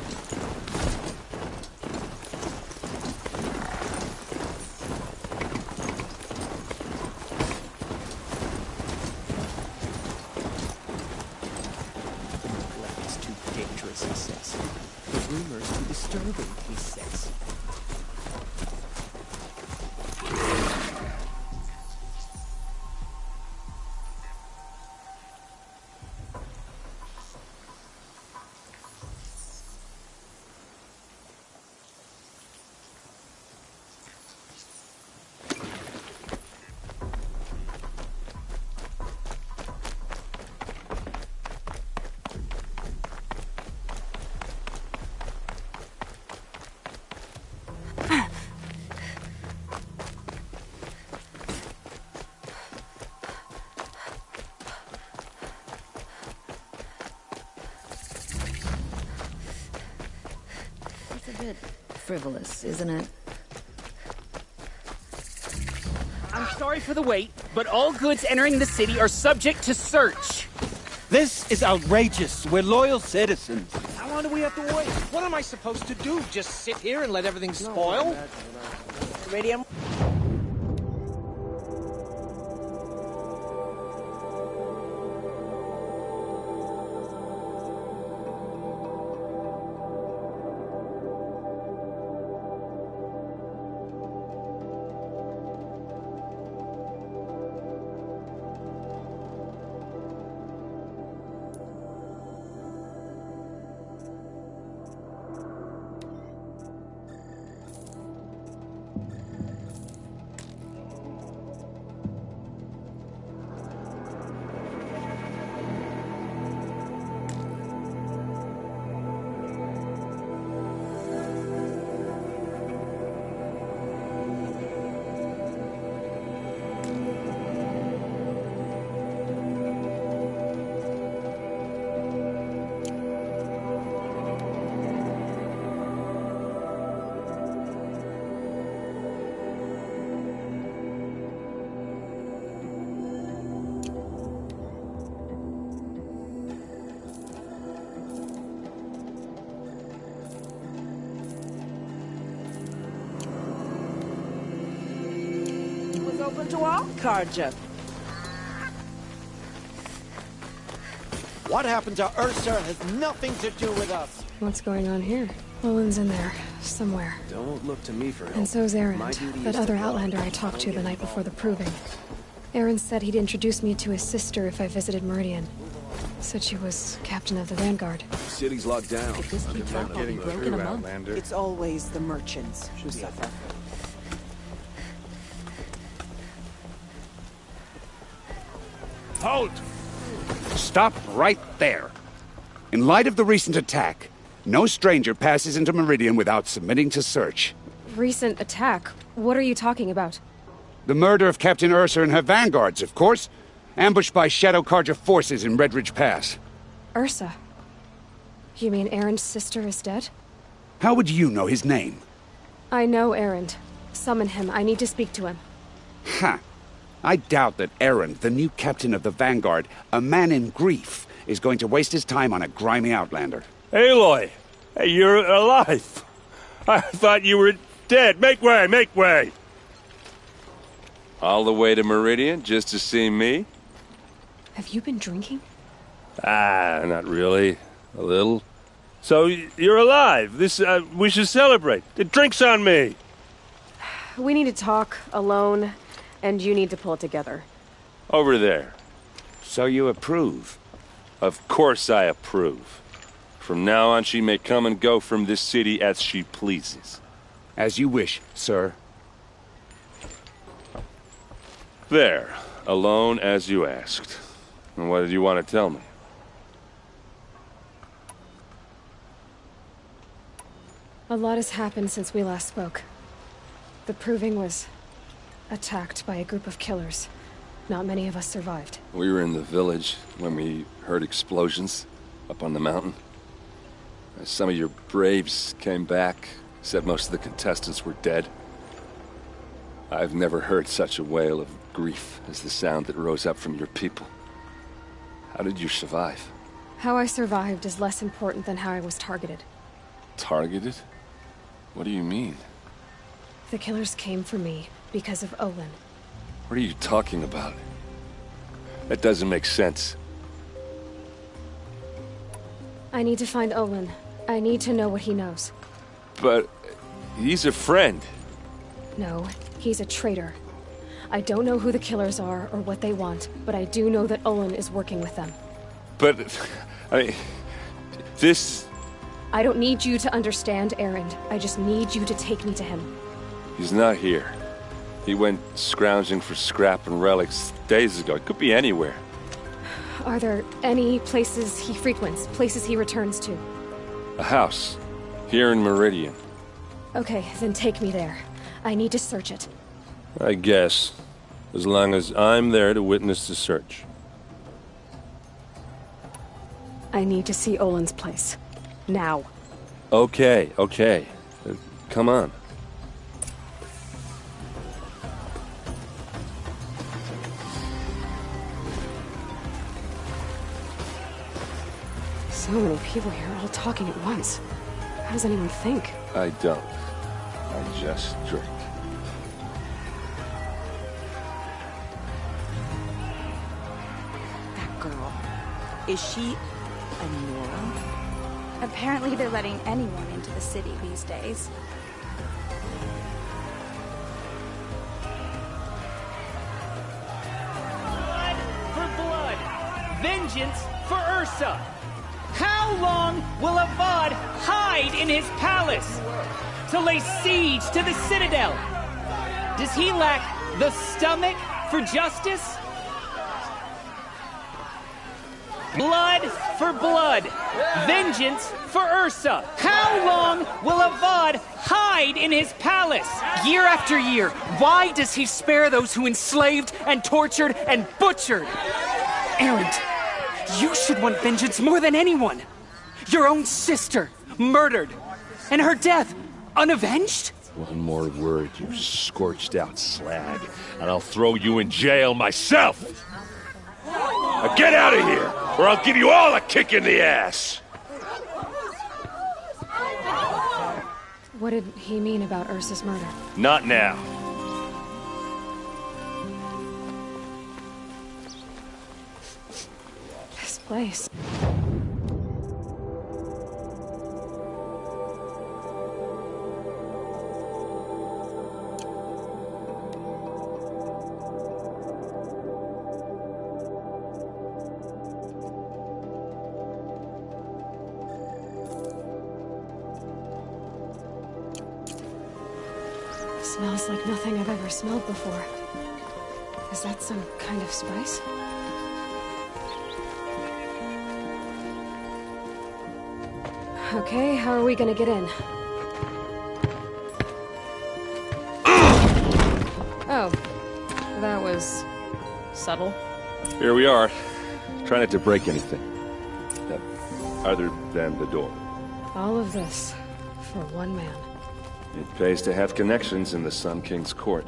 G: Neglect is too dangerous, he says. The rumors too disturbing, he says.
M: bit frivolous, isn't it?
D: I'm sorry for the wait, but all goods entering the city are subject to search.
G: This is outrageous. We're loyal citizens.
J: How long do we have to wait? What am I supposed to do? Just sit here and let everything spoil?
C: Radium. Open to all, Karja.
G: What happened to Ursa has nothing to do with us.
A: What's going on here? Olin's in there, somewhere.
L: Don't look to me for help.
A: And so's Erend,
L: My duty
A: that
L: is
A: other
L: to follow.
A: Outlander I talked to the night before the proving. Erend said he'd introduce me to his sister if I visited Meridian. Said she was captain of the Vanguard.
K: The city's locked down.
C: If this keeps up, I'll be broke in a month.
I: It's always the merchants who suffer.
N: Halt! Stop right there. In light of the recent attack, no stranger passes into Meridian without submitting to search.
A: Recent attack? What are you talking about?
N: The murder of Captain Ursa and her vanguards, of course. Ambushed by Shadow Carja forces in Redridge Pass.
A: Ursa? You mean Erend's sister is dead?
N: How would you know his name?
A: I know Erend. Summon him. I need to speak to him.
N: Ha! I doubt that Erend, the new captain of the Vanguard, a man in grief, is going to waste his time on a grimy outlander.
H: Aloy! Hey, you're alive! I thought you were dead. Make way, make way!
O: All the way to Meridian just to see me?
A: Have you been drinking?
H: Ah, not really. A little. So, you're alive. We should celebrate. The drink's on me.
A: We need to talk, alone, and you need to pull it together.
O: Over there.
N: So you approve?
O: Of course I approve. From now on, she may come and go from this city as she pleases.
N: As you wish, sir.
O: There. Alone as you asked. And what did you want to tell me?
A: A lot has happened since we last spoke. The Proving was attacked by a group of killers. Not many of us survived.
O: We were in the village when we heard explosions up on the mountain. Some of your braves came back, said most of the contestants were dead. I've never heard such a wail of grief as the sound that rose up from your people. How did you survive?
A: How I survived is less important than how I was targeted.
O: Targeted? What do you mean?
A: The killers came for me because of Olin.
O: What are you talking about? That doesn't make sense.
A: I need to find Olin. I need to know what he knows.
O: But he's a friend.
A: No, he's a traitor. I don't know who the killers are or what they want, but I do know that Olin is working with them.
O: But, this...
A: I don't need you to understand, Erend. I just need you to take me to him.
O: He's not here. He went scrounging for scrap and relics days ago. It could be anywhere.
A: Are there any places he frequents, places he returns to?
O: A house. Here in Meridian.
A: Okay, then take me there. I need to search it.
O: I guess. As long as I'm there to witness the search.
A: I need to see Olin's place. Now.
O: Okay. Come on.
A: So many people here, all talking at once. How does anyone think?
O: I don't. I just drink.
P: That girl. Is she a Nora?
Q: Apparently they're letting anyone into the city these days.
R: Blood for blood. Vengeance for Ursa. How long will Avad hide in his palace to lay siege to the Citadel? Does he lack the stomach for justice? Blood for blood. Vengeance for Ursa. How long will Avad hide in his palace? Year after year, why does he spare those who enslaved and tortured and butchered? Erend, you should want vengeance more than anyone. Your own sister, murdered, and her death, unavenged?
H: One more word, you scorched out slag, and I'll throw you in jail myself! Now get out of here, or I'll give you all a kick in the ass!
A: What did he mean about Ursa's murder?
H: Not now.
A: This place. Smells like nothing I've ever smelled before. Is that some kind of spice? Okay, how are we gonna get in? Oh, that was subtle.
O: Here we are. Try not to break anything. Other than the door.
A: All of this for one man.
O: It pays to have connections in the Sun King's court.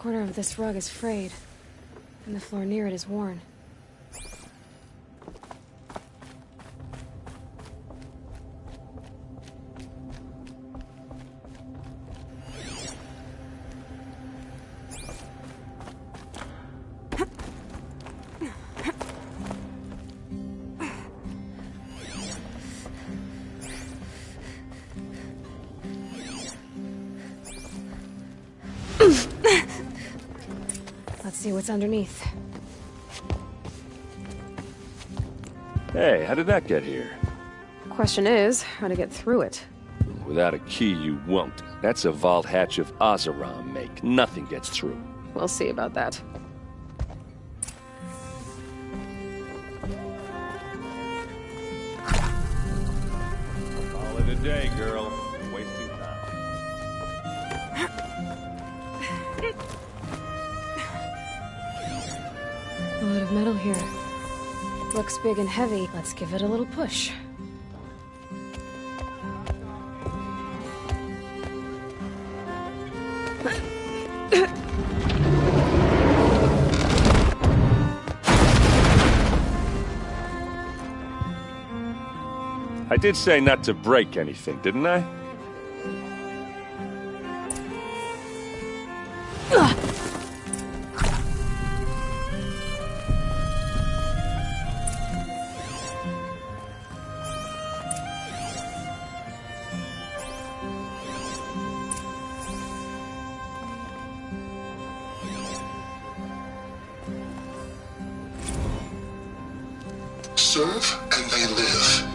A: corner of this rug is frayed, and the floor near it is worn. Let's see what's underneath.
O: Hey, how did that get here?
A: Question is, how to get through it.
O: Without a key, you won't. That's a vault hatch of Oseram make. Nothing gets through.
A: We'll see about that.
O: Call it a day, girl. Wasting time.
A: A lot of metal here. Looks big and heavy. Let's give it a little push.
O: I did say not to break anything, didn't I?
S: Serve and they live.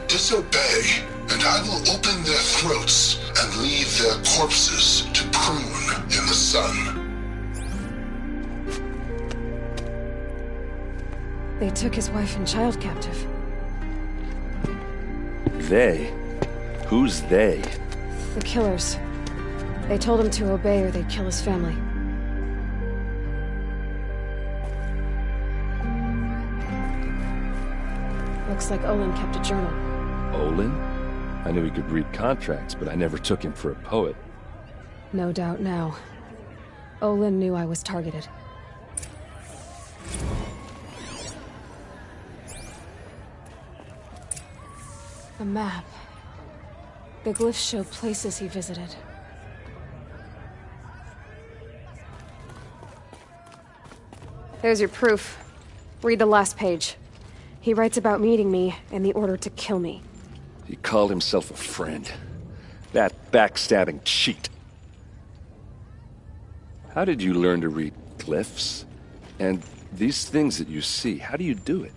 S: Disobey, and I will open their throats and leave their corpses to prune in the sun.
A: They took his wife and child captive.
O: They? Who's they?
A: The killers. They told him to obey or they'd kill his family. Looks like Olin kept a journal.
O: Olin? I knew he could read contracts, but I never took him for a poet.
A: No doubt now. Olin knew I was targeted. A map. The glyphs show places he visited. There's your proof. Read the last page. He writes about meeting me and the order to kill me.
O: He called himself a friend. That backstabbing cheat. How did you learn to read glyphs? And these things that you see, how do you do it?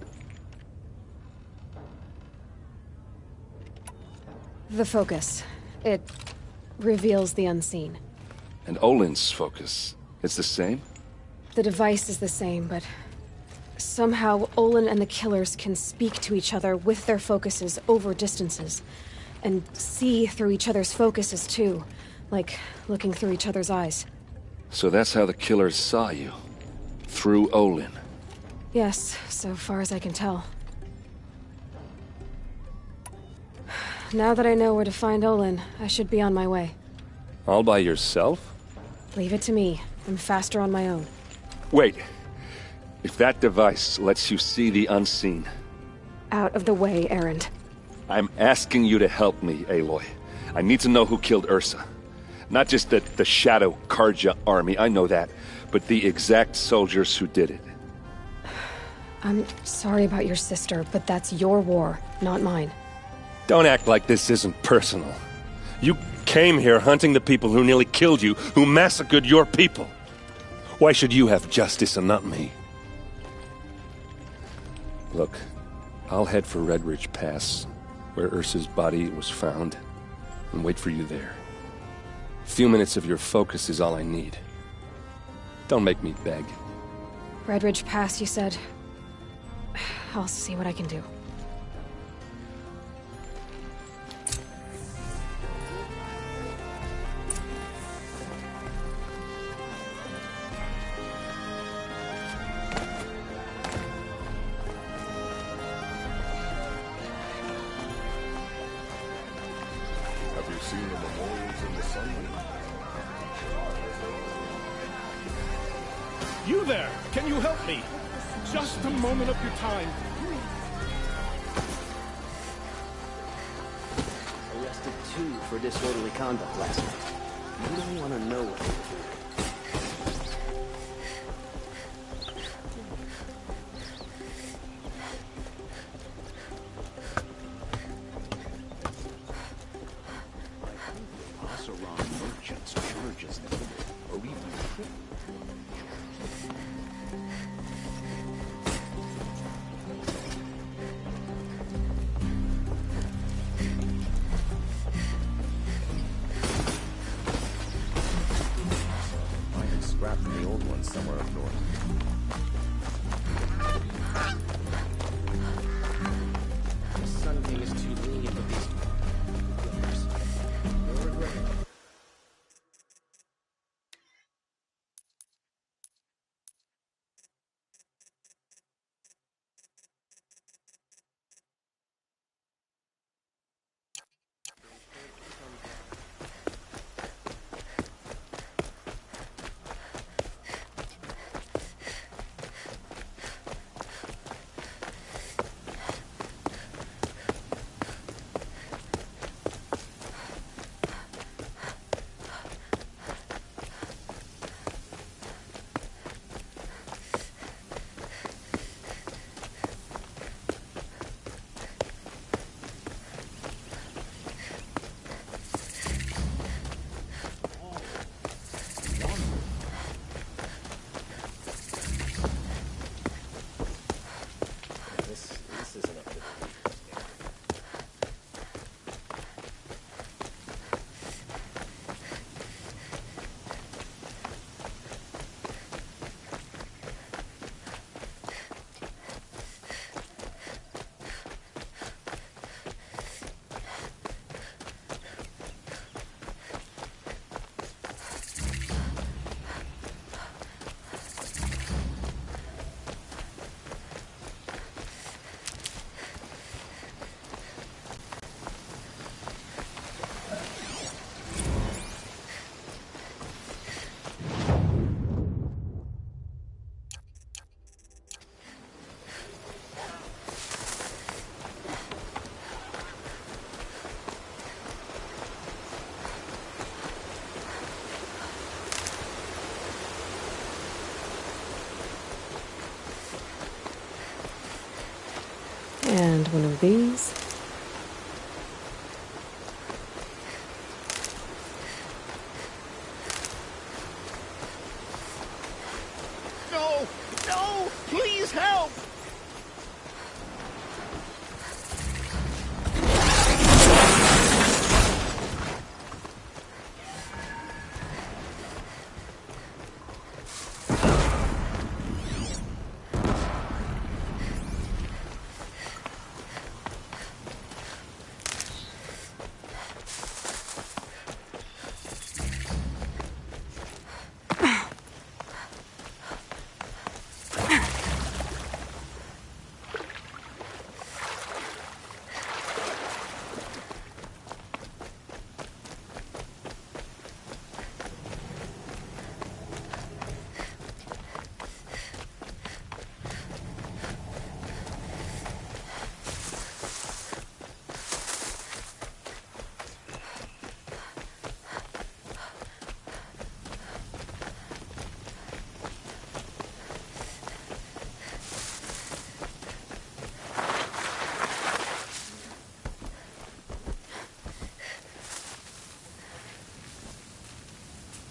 A: The focus. It reveals the unseen.
O: And Olin's focus, it's the same?
A: The device is the same, but somehow Olin and the killers can speak to each other with their focuses over distances. And see through each other's focuses too. Like looking through each other's eyes.
O: So that's how the killers saw you? Through Olin?
A: Yes, so far as I can tell. Now that I know where to find Olin, I should be on my way.
O: All by yourself?
A: Leave it to me. I'm faster on my own.
O: Wait. If that device lets you see the unseen...
A: Out of the way, Erend.
O: I'm asking you to help me, Aloy. I need to know who killed Ursa. Not just the Shadow Karja army, I know that, but the exact soldiers who did it.
A: I'm sorry about your sister, but that's your war, not mine.
O: Don't act like this isn't personal. You came here hunting the people who nearly killed you, who massacred your people. Why should you have justice and not me? Look, I'll head for Red Ridge Pass, where Ursa's body was found, and wait for you there. A few minutes of your focus is all I need. Don't make me beg.
A: Red Ridge Pass, you said? I'll see what I can do.
H: Have you seen the memorials in the sunlight?
J: You there! Can you help me? Just a moment of your time.
G: Arrested 2 for disorderly conduct last night. You don't want to know what they were doing. Also wrong merchants, charges them, or even iron scrap from the old ones somewhere up north. The Sun King is too lenient with these goodness. No regret. This isn't up to the
A: And one of these.
J: No! No! Please help!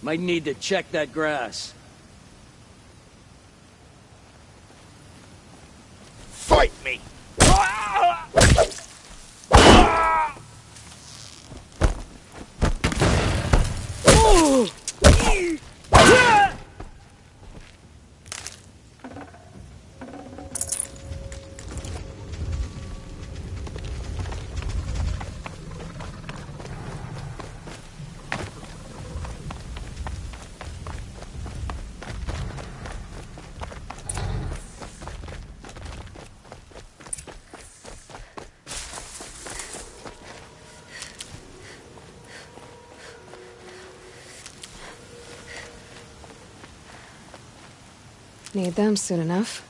D: Might need to check that grass.
J: Fight me!
A: Need them soon enough.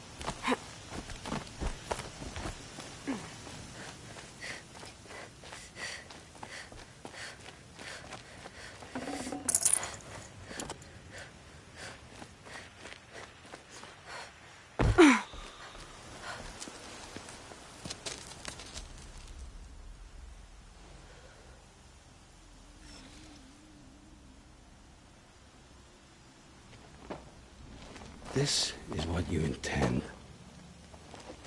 L: This is what you intend?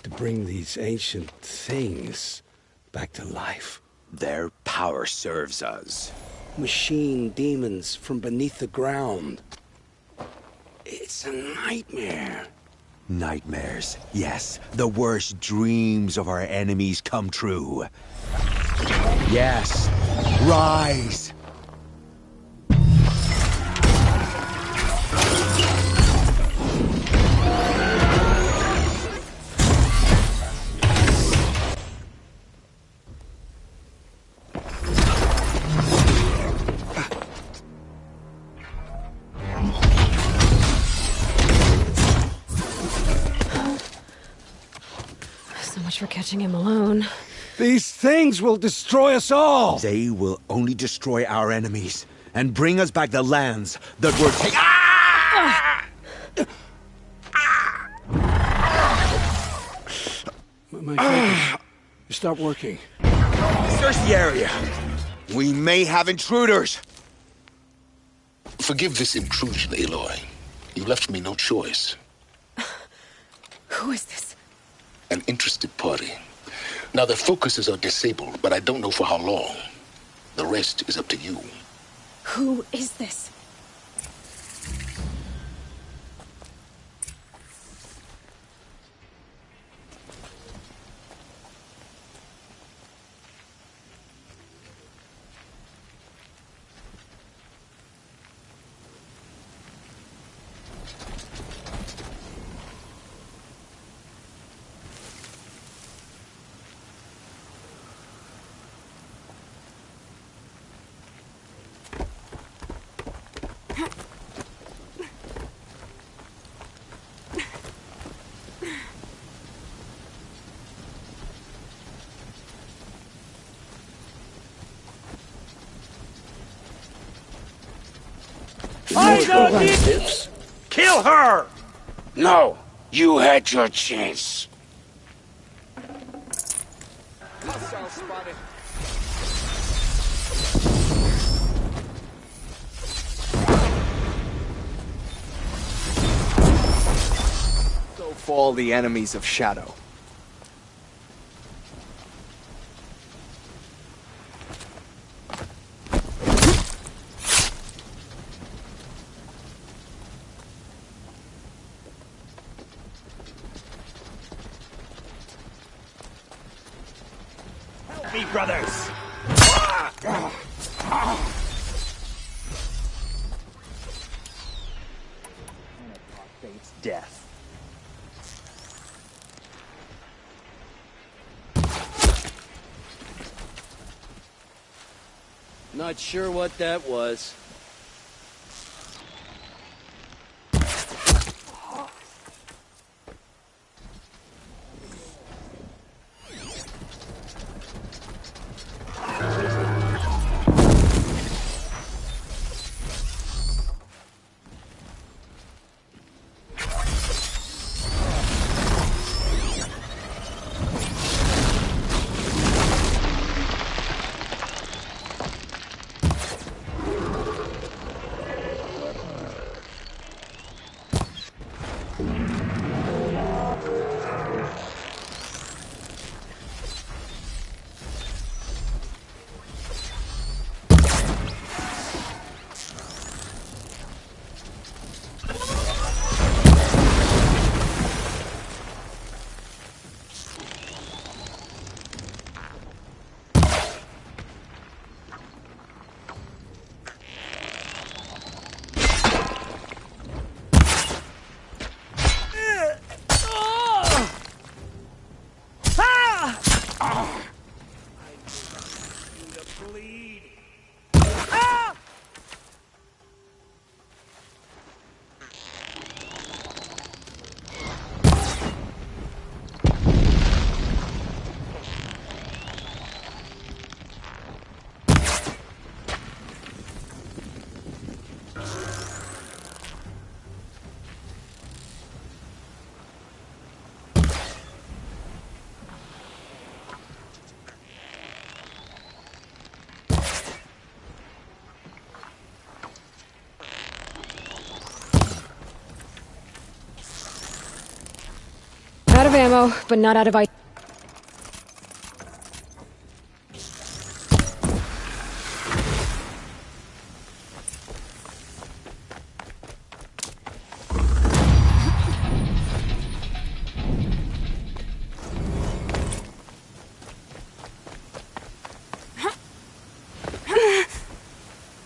L: To bring these ancient things back to life?
T: Their power serves us.
L: Machine demons from beneath the ground. It's a nightmare.
T: Nightmares, yes. The worst dreams of our enemies come true. Yes. Rise!
A: So much for catching him alone.
L: These things will destroy us all!
T: They will only destroy our enemies and bring us back the lands that were taken. Ah!
L: My focus. You stopped working.
T: Search the area. We may have intruders.
S: Forgive this intrusion, Aloy. You left me no choice.
A: Who is this?
S: An interested party. Now, their focuses are disabled, but I don't know for how long. The rest is up to you.
A: Who is this?
N: I don't need this. Kill her!
L: No! You had your chance.
N: Hostile spotted.
G: So fall the enemies of Shadow.
N: Me, brothers!
G: Fate's death.
L: Not sure what that was.
A: of ammo, but not out of ice.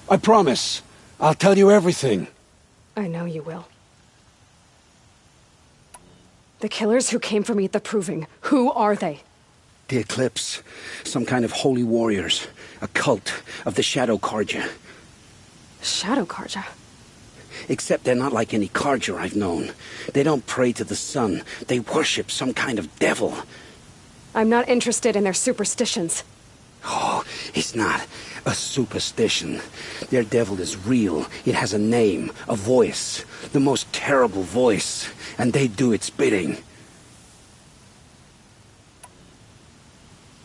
L: I promise. I'll tell you everything.
A: I know you will. The killers who came for me at the Proving, who are they?
L: The Eclipse. Some kind of holy warriors. A cult of the Shadow Karja.
A: Shadow Karja?
L: Except they're not like any Karja I've known. They don't pray to the sun. They worship some kind of devil.
A: I'm not interested in their superstitions.
L: Oh, it's not a superstition. Their devil is real. It has a name, a voice. The most terrible voice. And they do its bidding.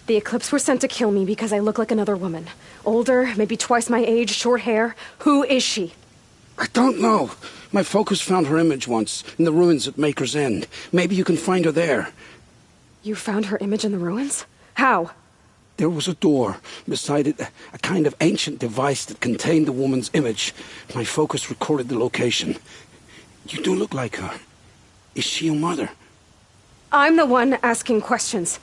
A: The Eclipse were sent to kill me because I look like another woman. Older, maybe twice my age, short hair. Who is she?
L: I don't know. My focus found her image once, in the ruins at Maker's End. Maybe you can find her there.
A: You found her image in the ruins? How?
L: There was a door. Beside it, a kind of ancient device that contained the woman's image. My focus recorded the location. You do look like her. Is she your mother?
A: I'm the one asking questions.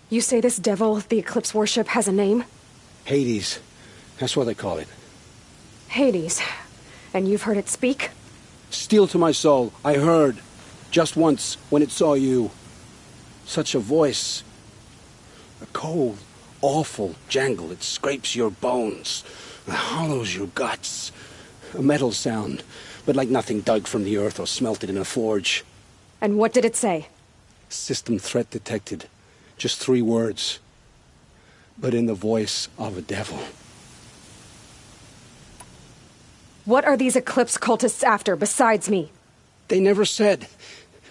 A: You say this devil the Eclipse worship has a name?
L: Hades. That's what they call it.
A: Hades. And you've heard it speak?
L: Steel to my soul. I heard. Just once, when it saw you. Such a voice. A cold, awful jangle. It scrapes your bones. It hollows your guts. A metal sound, but like nothing dug from the earth or smelted in a forge.
A: And what did it say?
L: System threat detected. Just 3 words. But in the voice of a devil.
A: What are these Eclipse cultists after, besides me?
L: They never said.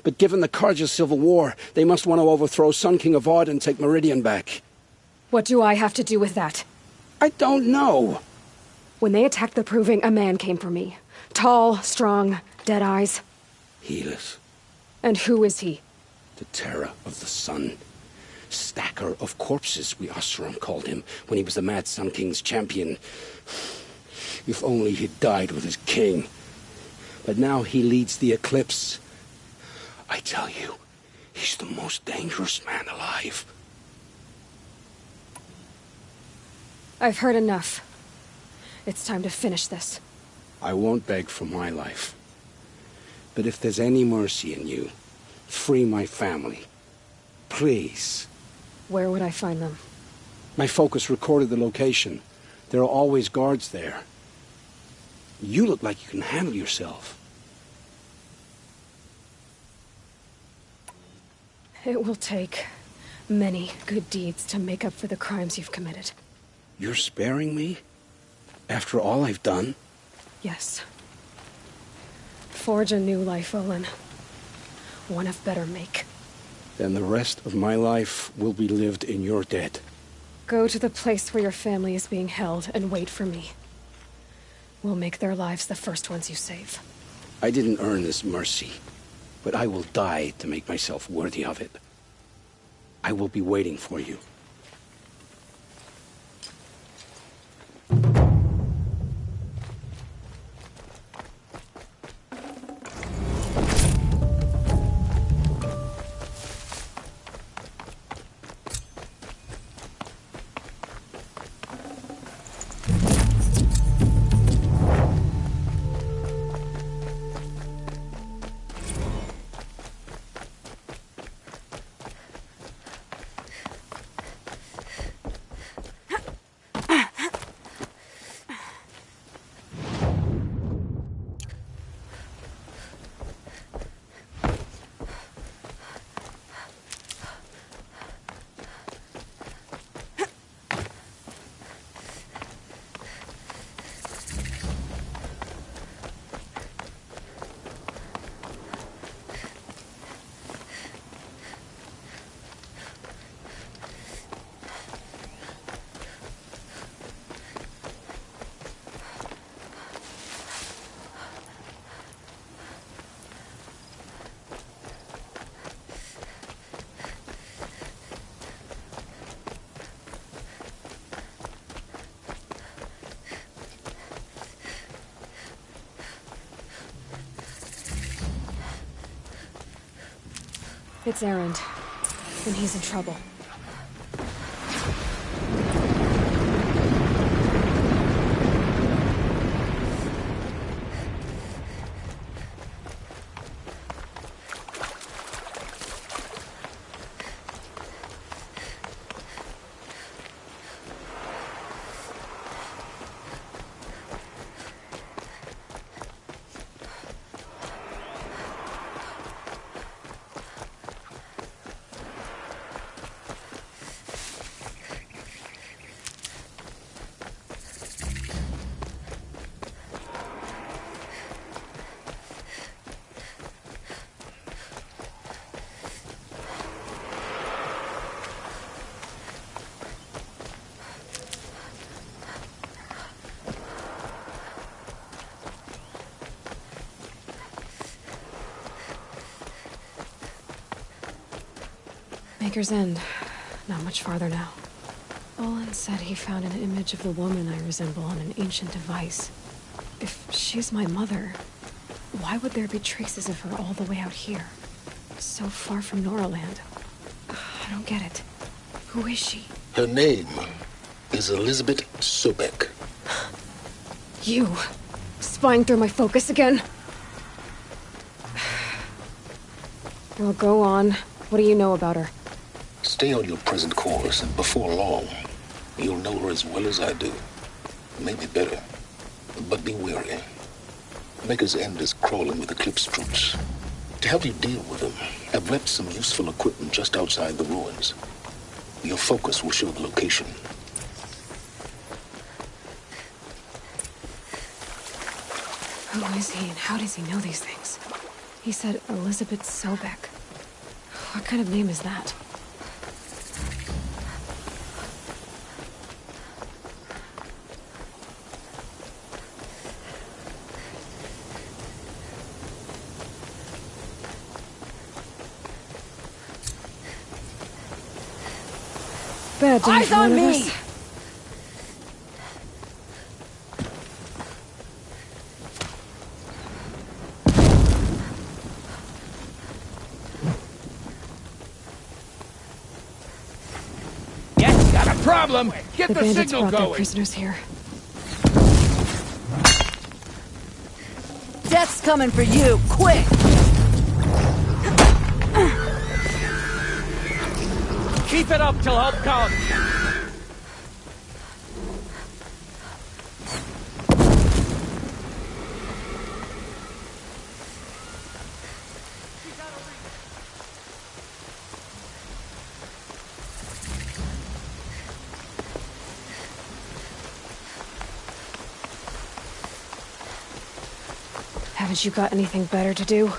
L: But given the Karja civil war, they must want to overthrow Sun King Avad and take Meridian back.
A: What do I have to do with that?
L: I don't know.
A: When they attacked the Proving, a man came for me. Tall, strong, dead eyes.
L: Helis.
A: And who is he?
L: The terror of the sun. Stacker of corpses, we Oseram called him, when he was the Mad Sun King's champion. If only he'd died with his king. But now he leads the Eclipse. I tell you, he's the most dangerous man alive.
A: I've heard enough. It's time to finish this.
L: I won't beg for my life. But if there's any mercy in you, free my family. Please.
A: Where would I find them?
L: My focus recorded the location. There are always guards there. You look like you can handle yourself.
A: It will take many good deeds to make up for the crimes you've committed.
L: You're sparing me? After all I've done?
A: Yes. Forge a new life, Olin. One of better make.
L: Then the rest of my life will be lived in your debt.
A: Go to the place where your family is being held and wait for me. We'll make their lives the first ones you save.
L: I didn't earn this mercy, but I will die to make myself worthy of it. I will be waiting for you.
A: It's Erend. Then he's in trouble. Maker's End. Not much farther now. Olin said he found an image of the woman I resemble on an ancient device. If she's my mother, why would there be traces of her all the way out here? So far from Noraland. I don't get it. Who is she?
S: Her name is Elizabeth Sobek.
A: You! Spying through my focus again? Well, go on. What do you know about her?
S: Stay on your present course, and before long, you'll know her as well as I do. Maybe better. But be wary. Maker's End is crawling with Eclipse troops. To help you deal with them, I've left some useful equipment just outside the ruins. Your focus will show the location.
A: Who is he and how does he know these things? He said Elizabeth Sobek. What kind of name is that? Bad day
C: Eyes
A: for
C: on
A: one of
C: me!
A: us.
J: Yes, got a problem! Get
A: The
J: the
A: bandits
J: signal
A: brought their
J: going!
A: prisoners here.
C: Death's coming for you, quick!
R: Keep it up till help comes!
A: Haven't you got anything better to do?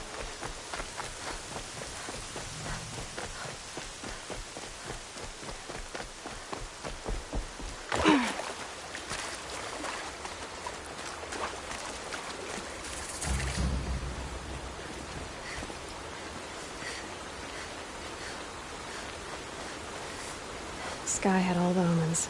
A: Sky had all the omens.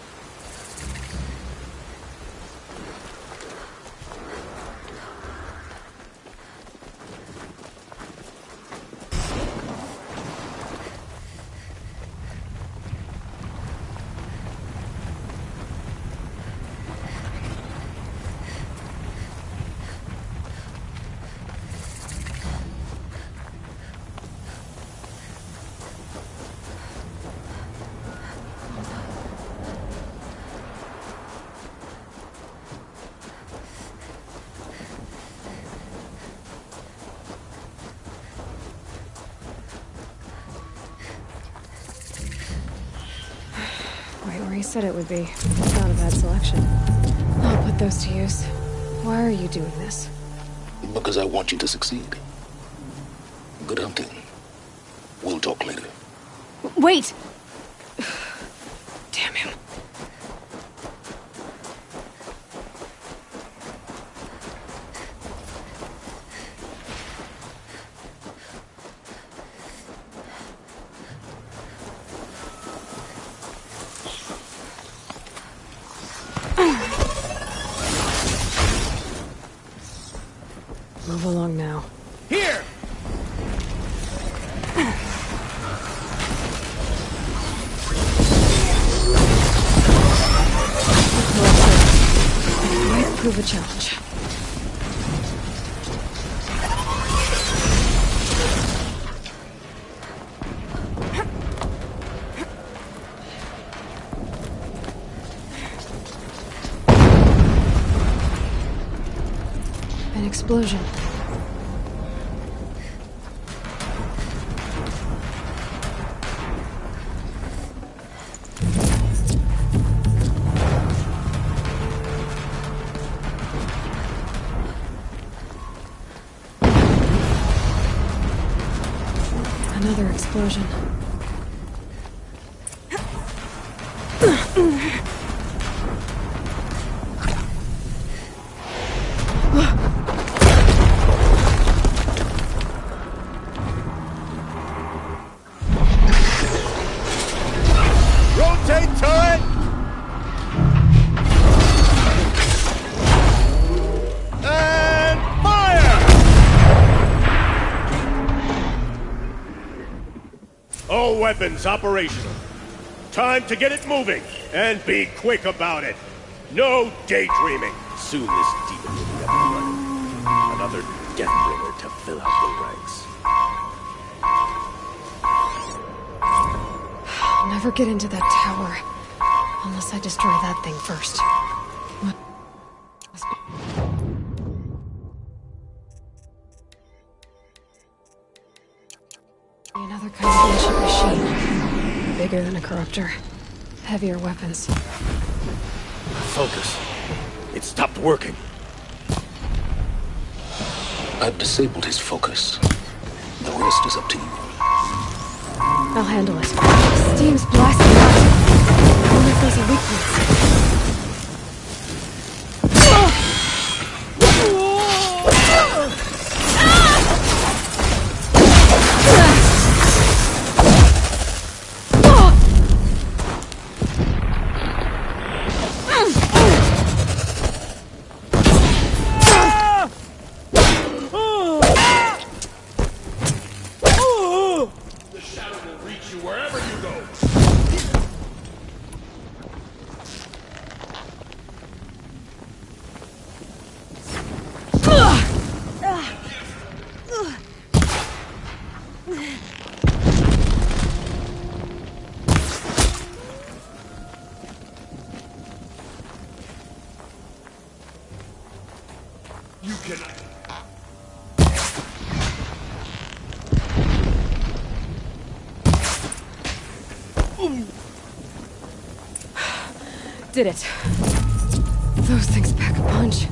A: Right where he said it would be. Not a bad selection. I'll put those to use. Why are you doing this?
S: Because I want you to succeed. Good hunting. We'll talk later.
A: Wait! Damn him. Move along now.
J: Here!
A: prove a challenge. An explosion. Another explosion.
H: Rotate turret! And fire! All weapons operational. Time to get it moving, and be quick about it. No daydreaming.
K: Soon this demon will be up and running. Another Deathbringer to fill out the ranks.
A: I'll never get into that tower unless I destroy that thing first. What? Another kind of ancient machine. Bigger than a corruptor. Heavier weapons.
K: Focus. It stopped working.
S: I've disabled his focus. The rest is up to you.
A: I'll handle it. Steam's blasting out. I wonder if there's a weakness.
H: You can...
A: Did it. Those things pack a punch.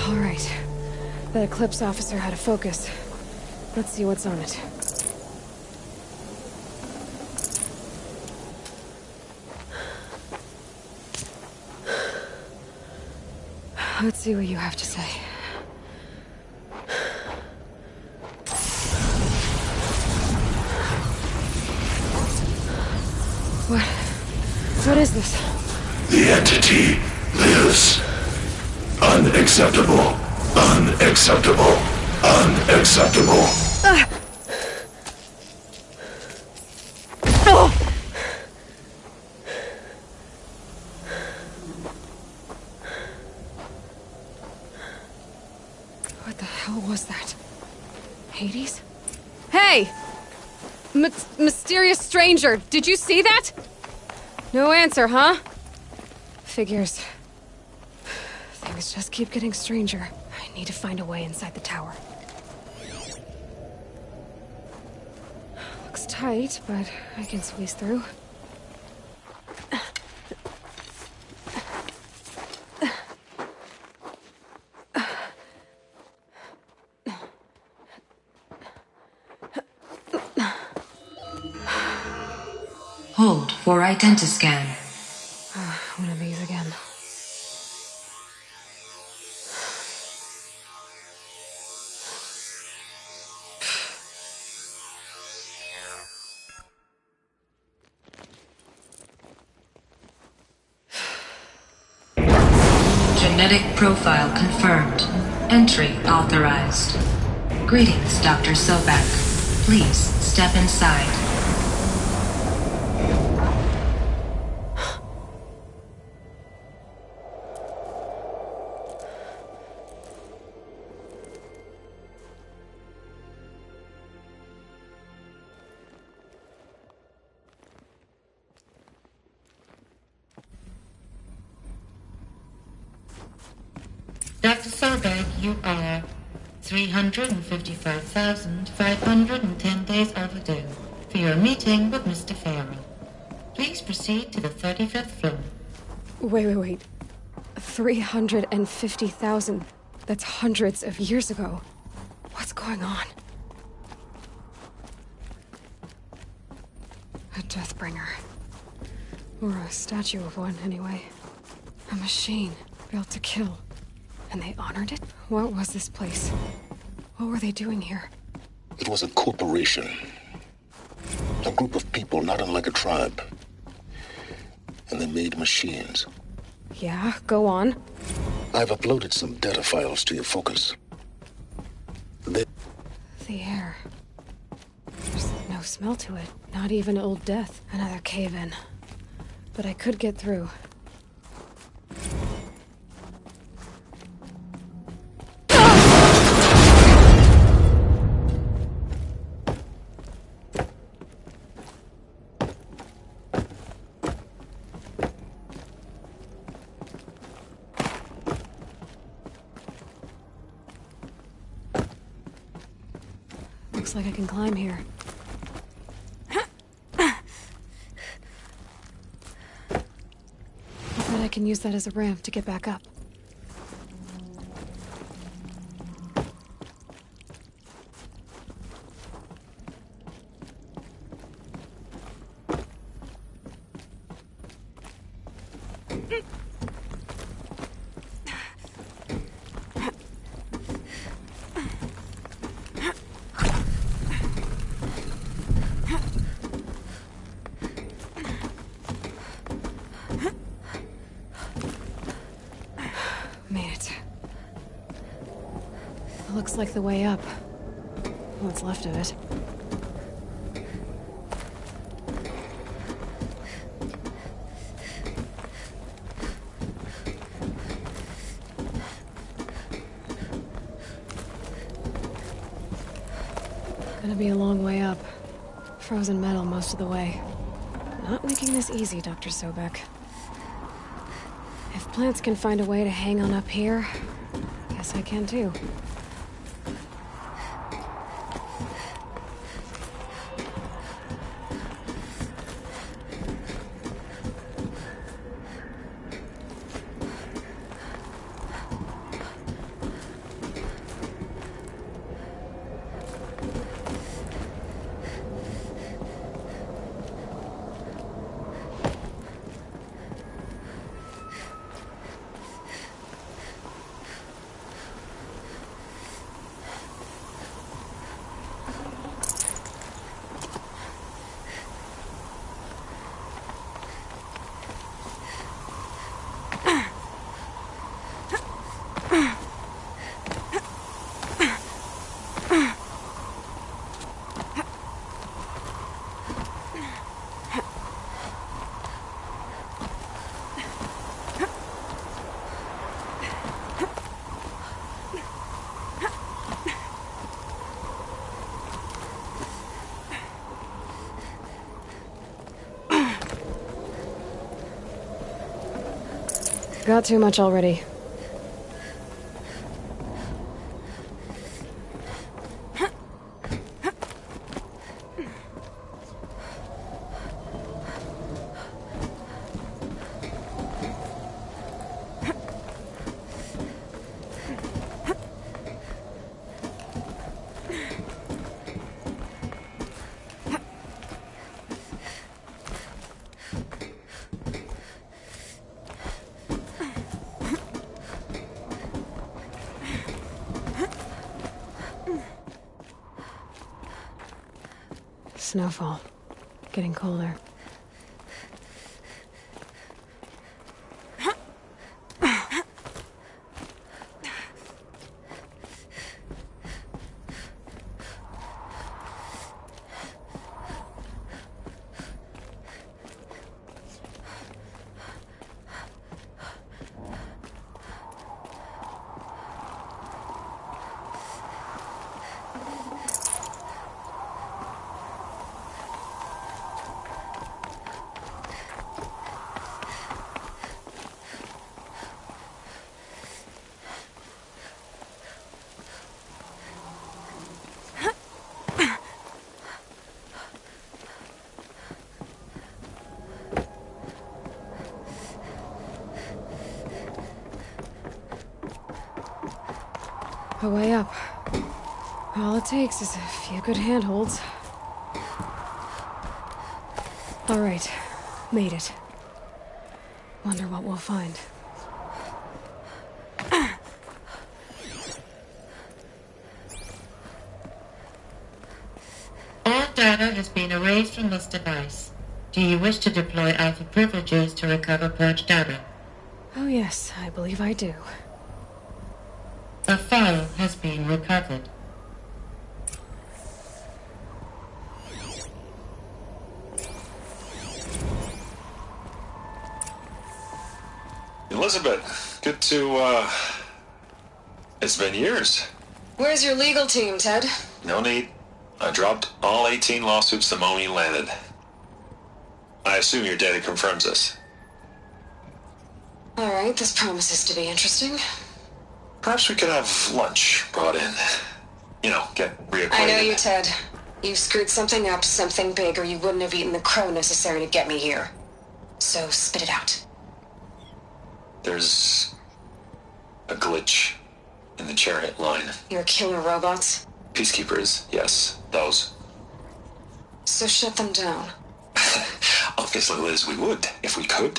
A: All right. That Eclipse officer had a focus. Let's see what's on it. Let's see what you have to say. What is this?
F: The entity lives. Unacceptable. Unacceptable. Unacceptable.
A: What the hell was that? Hades? Hey! Mysterious stranger, did you see that? No answer, huh? Figures. Things just keep getting stranger. I need to find a way inside the tower. Looks tight, but I can squeeze through.
U: Hold for identiscan.
A: One of these again.
U: Genetic profile confirmed. Entry authorized. Greetings, Dr. Sobek. Please step inside. Dr. Sergal, you are 355,510 days overdue for your meeting with Mr. Farrell. Please proceed to the 35th floor.
A: Wait. 350,000. That's hundreds of years ago. What's going on? A Deathbringer. Or a statue of one, anyway. A machine built to kill. And they honored it? What was this place? What were they doing here?
S: It was a corporation. A group of people not unlike a tribe. And they made machines.
A: Yeah, go on.
S: I've uploaded some data files to your focus.
A: The air. There's no smell to it. Not even Old Death. Another cave-in. But I could get through. Looks like I can climb here. I bet I can use that as a ramp to get back up. Looks like the way up. What's left of it. Gonna be a long way up. Frozen metal most of the way. Not making this easy, Dr. Sobek. If plants can find a way to hang on up here, guess I can too. Got too much already. Snowfall. Getting colder. A way up. All it takes is a few good handholds. All right, made it. Wonder what we'll find.
U: All data has been erased from this device. Do you wish to deploy Alpha privileges to recover purged data?
A: Oh yes, I believe I do.
U: A file has been recovered.
F: Elizabeth, good to, It's been years.
A: Where's your legal team, Ted?
F: No need. I dropped all 18 lawsuits the moment you landed. I assume your data confirms this.
A: All right, this promises to be interesting.
F: Perhaps we could have lunch brought in. You know, get reacquainted.
A: I know you, Ted. You screwed something up, something big, or you wouldn't have eaten the crow necessary to get me here. So spit it out.
F: There's a glitch in the chariot line.
A: Your killer robots?
F: Peacekeepers, yes, those.
A: So shut them down.
F: Obviously, Liz, we would, if we could.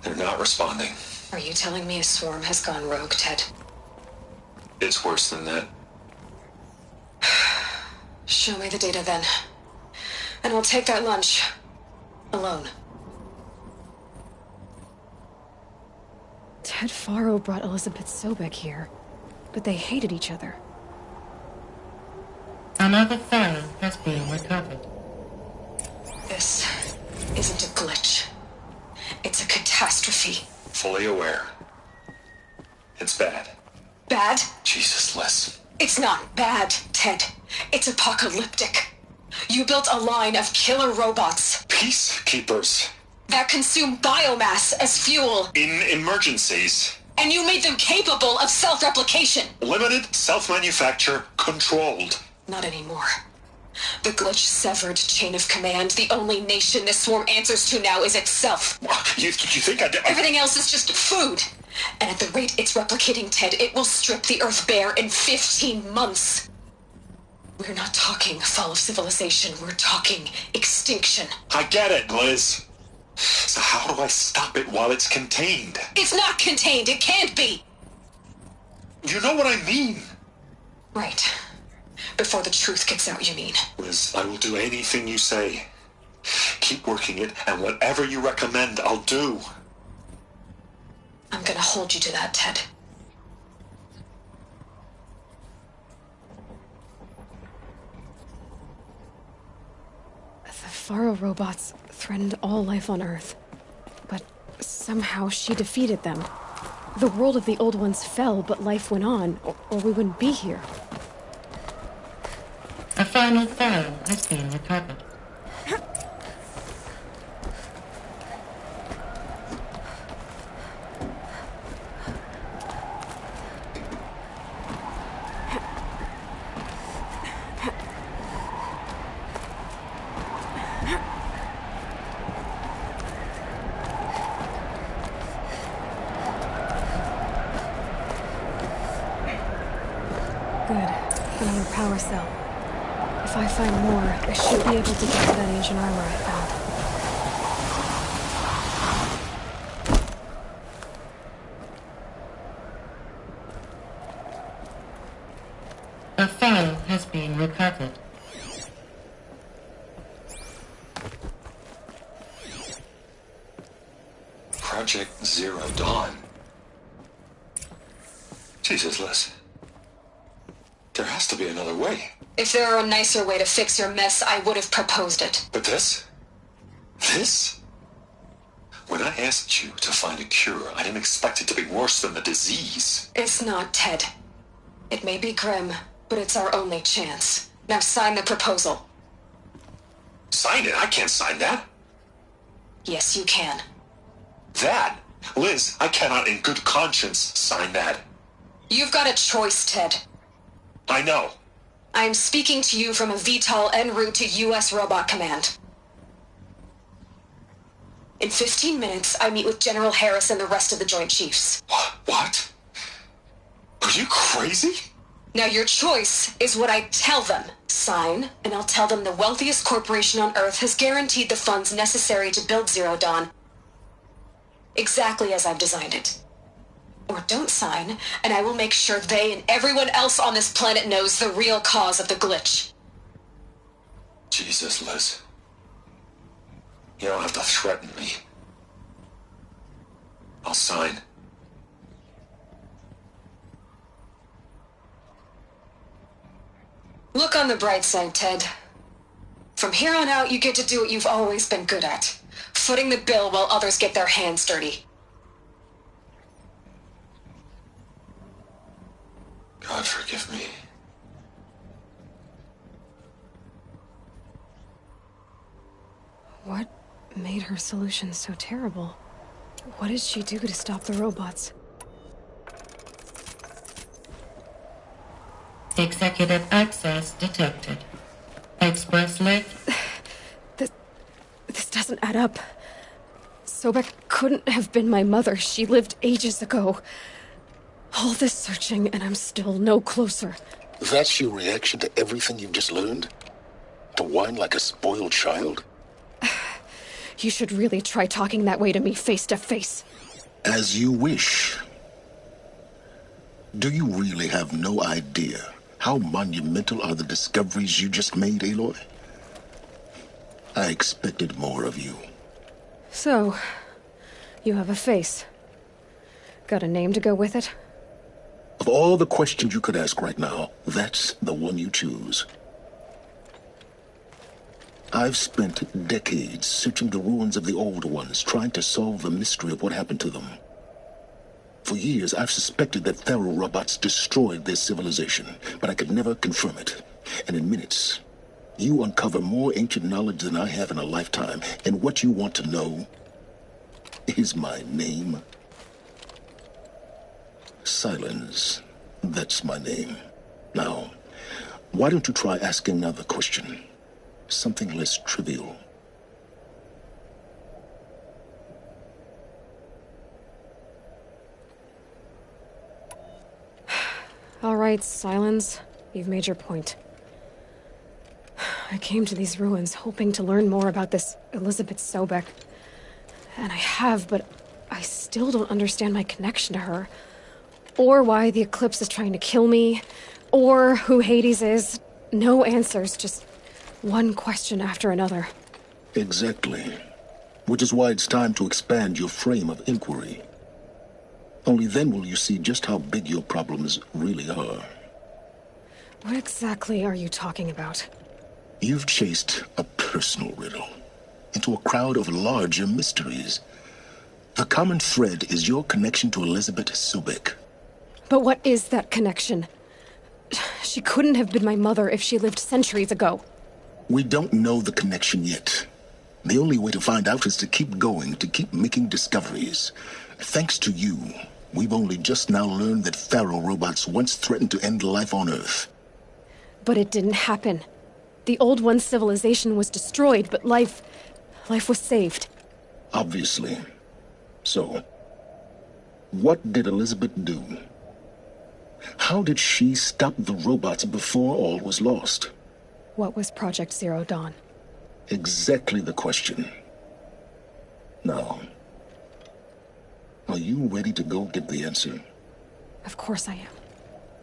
F: They're not responding.
A: Are you telling me a swarm has gone rogue, Ted?
F: It's worse than that.
A: Show me the data then. And I'll take that lunch. Alone. Ted Faro brought Elizabeth Sobek here, but they hated each other.
U: Another file has been recovered.
A: This isn't a glitch. It's a catastrophe.
F: Fully aware. It's bad.
A: Bad?
F: Jesus, Liz.
A: It's not bad, Ted. It's apocalyptic. You built a line of killer robots.
F: Peacekeepers.
A: That consume biomass as fuel.
F: In emergencies.
A: And you made them capable of self-replication.
F: Limited, self-manufacture, controlled.
A: Not anymore. The glitch severed chain of command. The only nation this swarm answers to now is itself.
F: You think I did?
A: Everything else is just food. And at the rate it's replicating, Ted, it will strip the Earth bare in 15 months. We're not talking fall of civilization. We're talking extinction.
F: I get it, Liz. So how do I stop it while it's contained?
A: It's not contained. It can't be.
F: You know what I mean.
A: Right. Before the truth gets out, you mean?
F: Liz, I will do anything you say. Keep working it, and whatever you recommend, I'll do.
A: I'm gonna hold you to that, Ted. The Faro robots threatened all life on Earth. But somehow she defeated them. The world of the old ones fell, but life went on, or we wouldn't be here.
U: A final file has been recovered.
A: Good. Another power cell. If I find more, I should be able to get to that ancient armor I found.
U: A file has been recovered.
F: Project Zero Dawn. Jesus, Liz. There has to be another way.
A: If there were a nicer way to fix your mess, I would have proposed it.
F: But this? This? When I asked you to find a cure, I didn't expect it to be worse than the disease.
A: It's not, Ted. It may be grim, but it's our only chance. Now sign the proposal.
F: Sign it? I can't sign that.
A: Yes, you can.
F: That? Liz, I cannot in good conscience sign that.
A: You've got a choice, Ted.
F: I know.
A: I am speaking to you from a VTOL en route to U.S. Robot Command. In 15 minutes, I meet with General Harris and the rest of the Joint Chiefs.
F: What? Are
S: you crazy?
A: Now your choice is what I tell them. Sign, and I'll tell them the wealthiest corporation on Earth has guaranteed the funds necessary to build Zero Dawn. Exactly as I've designed it. Or don't sign, and I will make sure they and everyone else on this planet knows the real cause of the glitch.
S: Jesus, Liz. You don't have to threaten me. I'll sign.
A: Look on the bright side, Ted. From here on out, you get to do what you've always been good at. Footing the bill while others get their hands dirty.
S: God forgive me.
A: What made her solution so terrible? What did she do to stop the robots?
U: Executive access detected. Express link.
A: This doesn't add up. Sobek couldn't have been my mother. She lived ages ago. All this searching, and I'm still no closer.
S: That's your reaction to everything you've just learned? To whine like a spoiled child?
A: You should really try talking that way to me face to face.
S: As you wish. Do you really have no idea how monumental are the discoveries you just made, Aloy? I expected more of you.
A: So, you have a face. Got a name to go with it?
S: Of all the questions you could ask right now, that's the one you choose. I've spent decades searching the ruins of the old ones, trying to solve the mystery of what happened to them. For years, I've suspected that Faro robots destroyed their civilization, but I could never confirm it. And in minutes, you uncover more ancient knowledge than I have in a lifetime, and what you want to know is my name. Silence. That's my name. Now, why don't you try asking another question? Something less trivial.
A: All right, Silence. You've made your point. I came to these ruins hoping to learn more about this Elizabeth Sobek. And I have, but I still don't understand my connection to her. Or why the Eclipse is trying to kill me. Or who Hades is. No answers, just one question after another.
S: Exactly. Which is why it's time to expand your frame of inquiry. Only then will you see just how big your problems really are.
A: What exactly are you talking about?
S: You've chased a personal riddle into a crowd of larger mysteries. The common thread is your connection to Elizabeth Sobek.
A: But what is that connection? She couldn't have been my mother if she lived centuries ago.
S: We don't know the connection yet. The only way to find out is to keep going, to keep making discoveries. Thanks to you, we've only just now learned that Faro robots once threatened to end life on Earth.
A: But it didn't happen. The Old One's civilization was destroyed, but life was saved.
S: Obviously. So, what did Elizabeth do? How did she stop the robots before all was lost?
A: What was Project Zero Dawn?
S: Exactly the question. Now, are you ready to go get the answer?
A: Of course I am.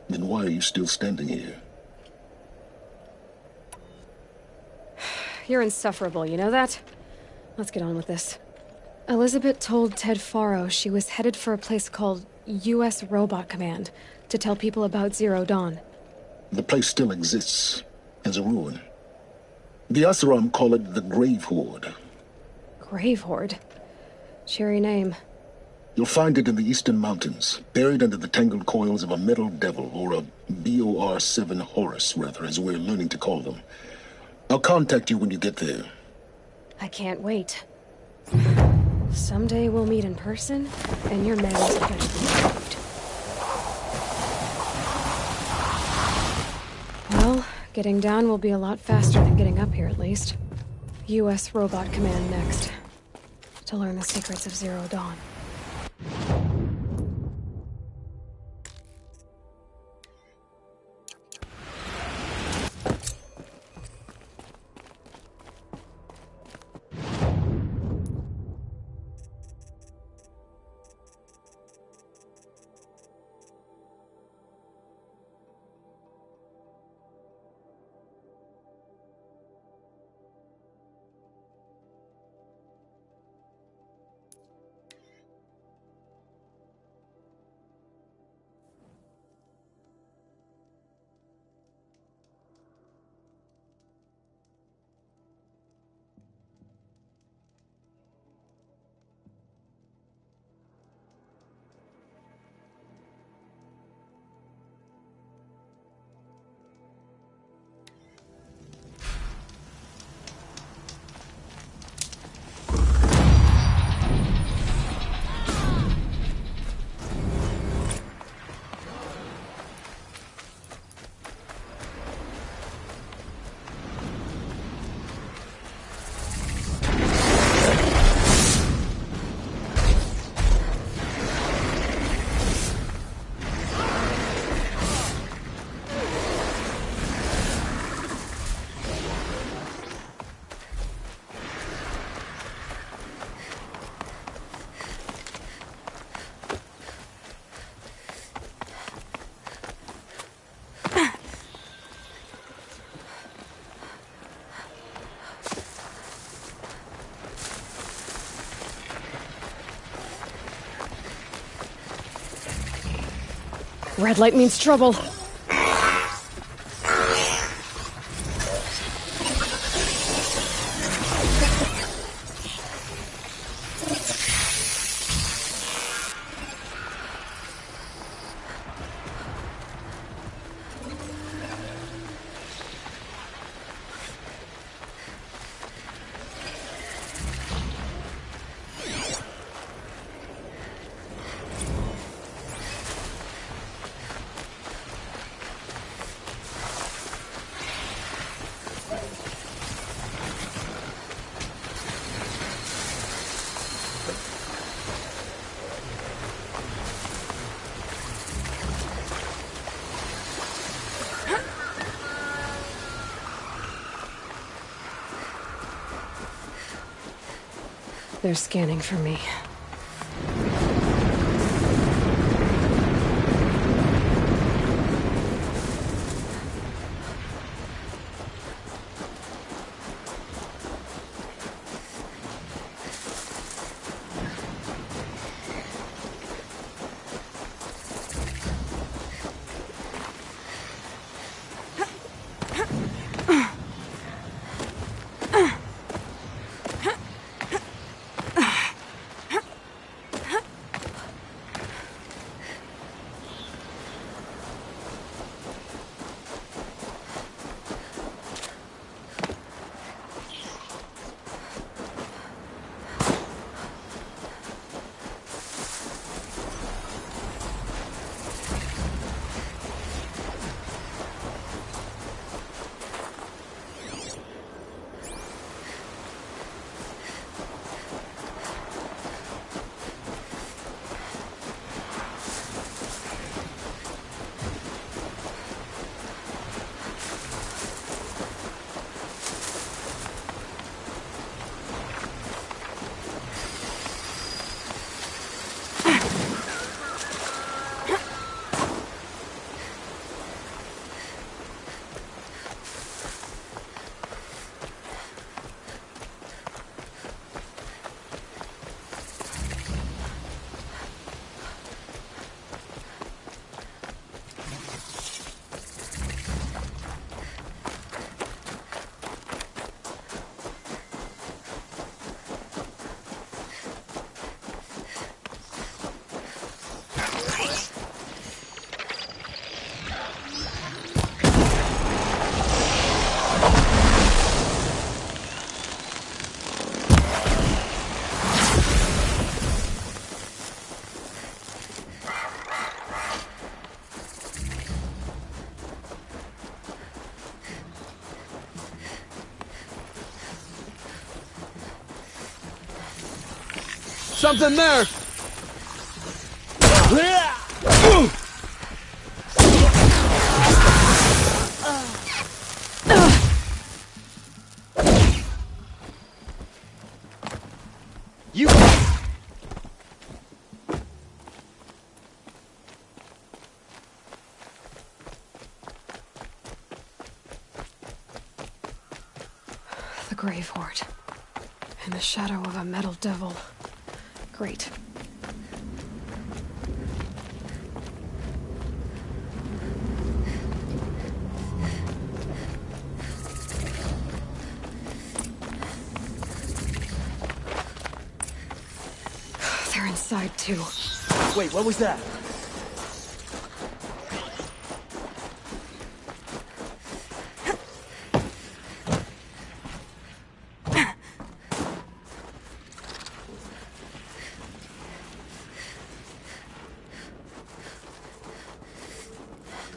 S: Then why are you still standing here?
A: You're insufferable, you know that? Let's get on with this. Elizabeth told Ted Faro she was headed for a place called U.S. Robot Command to tell people about Zero Dawn.
S: The place still exists as a ruin. The Oseram call it the Grave Horde.
A: Grave Horde? Cheery name.
S: You'll find it in the Eastern Mountains, buried under the tangled coils of a metal devil, or a BOR-7 Horus, rather, as we're learning to call them. I'll contact you when you get there.
A: I can't wait. Someday we'll meet in person, and your man will eventually moved. Well, getting down will be a lot faster than getting up here, at least. U.S. Robot Command next. To learn the secrets of Zero Dawn. Red light means trouble. They're scanning for me.
T: Something there!
G: You...
A: The Grave Horde. In the shadow of a metal devil. Great. They're inside too.
G: Wait, what was that?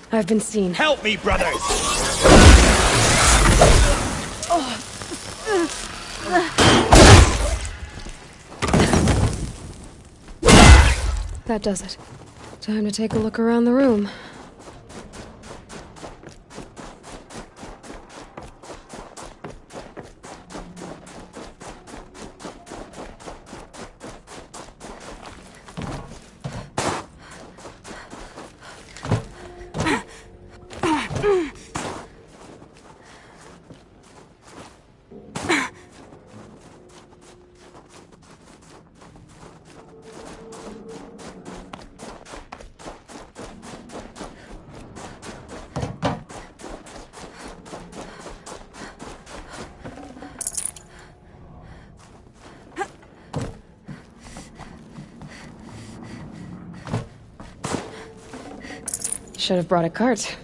A: I've been seen.
G: Help me, brothers!
A: That does it. Time to take a look around the room. Should have brought a cart.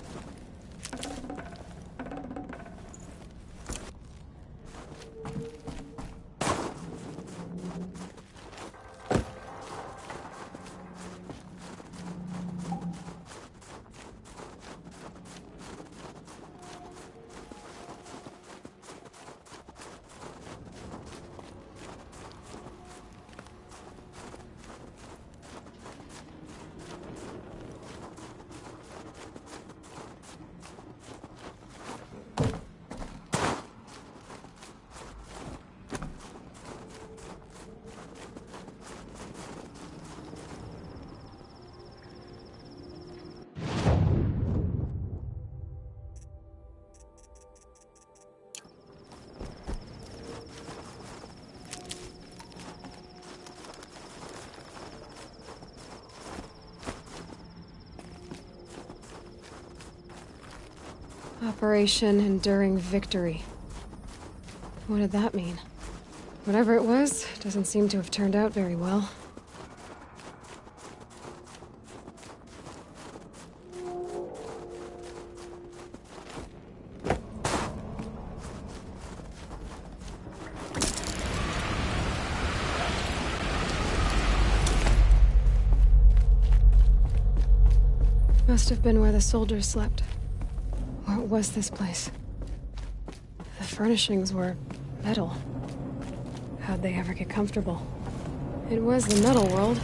A: Operation Enduring Victory. What did that mean? Whatever it was, doesn't seem to have turned out very well. Must have been where the soldiers slept. What was this place? The furnishings were metal. How'd they ever get comfortable? It was the metal world.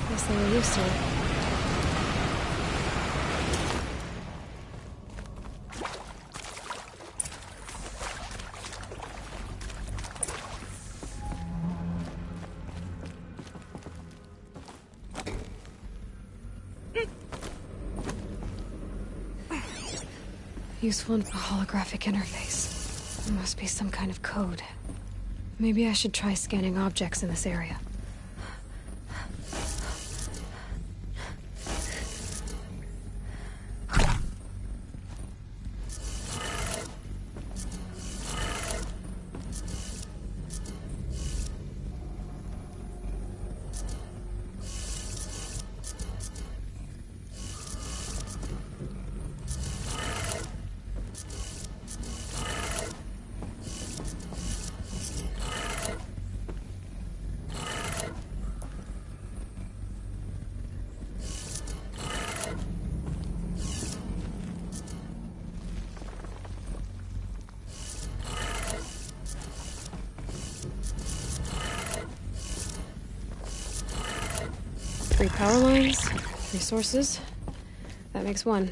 A: Guess they were used to it. Useful in a holographic interface. There must be some kind of code. Maybe I should try scanning objects in this area. Three power lines, 3 sources. That makes 1.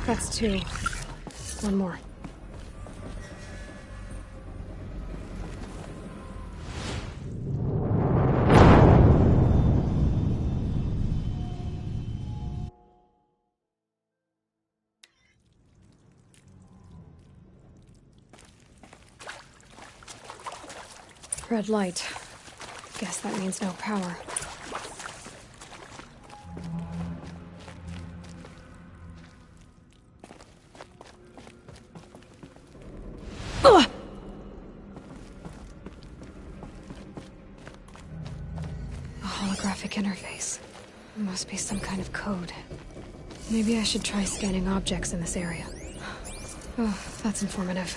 A: That's 2. 1 more. Red light. Guess that means no power. Interface. There must be some kind of code. Maybe I should try scanning objects in this area. Oh, that's informative.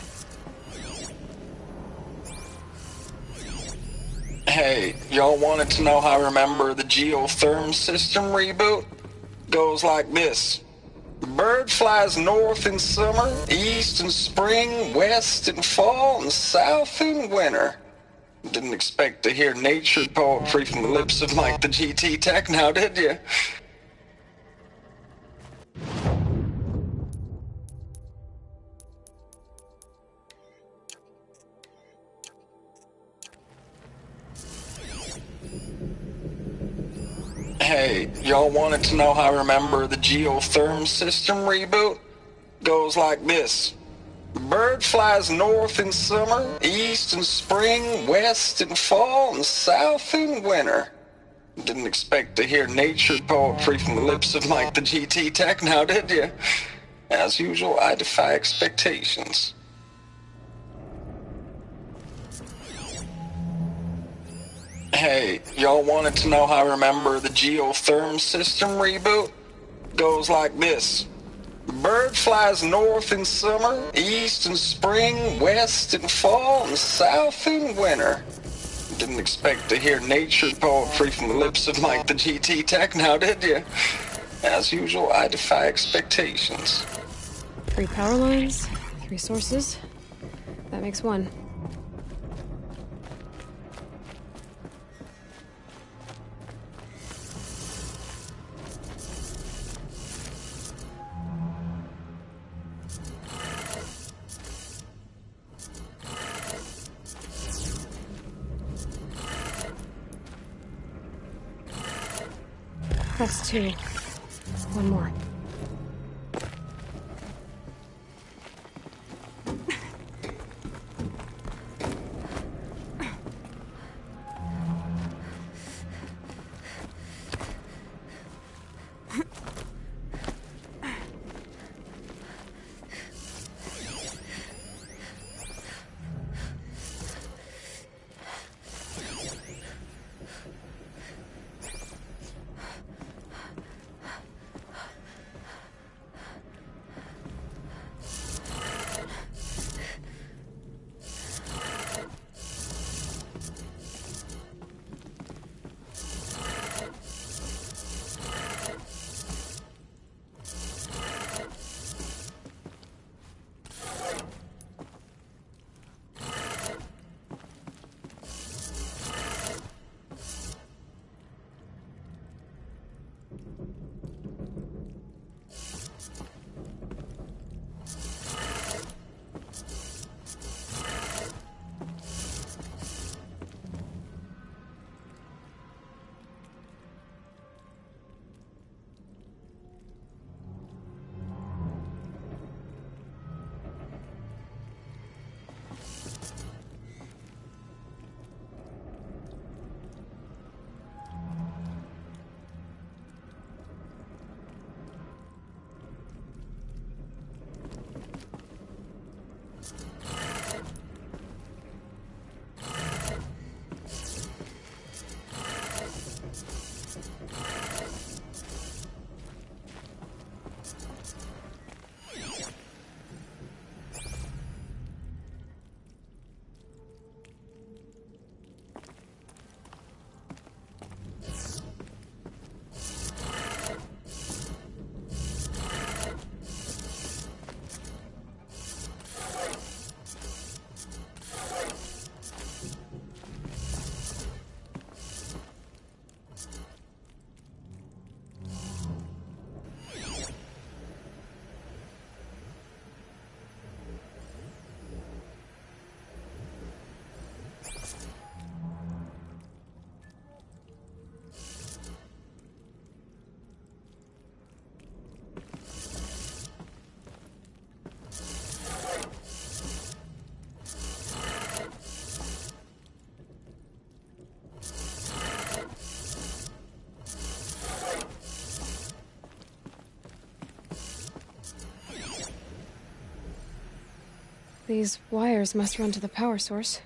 E: Hey, y'all wanted to know how I remember the geotherm system reboot? Goes like this. Bird flies north in summer, east in spring, west in fall, and south in winter. Didn't expect to hear nature poetry from the lips of Mike the GT Tech now, did you? Hey, y'all wanted to know how Remember the Geotherm System reboot? Goes like this. Bird flies north in summer, east in spring, west in fall, and south in winter. Didn't expect to hear nature poetry from the lips of Mike the GT Tech now, did you? As usual, I defy expectations. Hey, y'all wanted to know how Remember the Geotherm System reboot? Goes like this. Bird flies north in summer, east in spring, west in fall, and south in winter. Didn't expect to hear nature poetry from the lips of Mike the GT Tech now, did you? As usual, I defy expectations.
A: 3 power lines, 3 sources. That makes 1. That's 2. 1 more. These wires must run to the power source.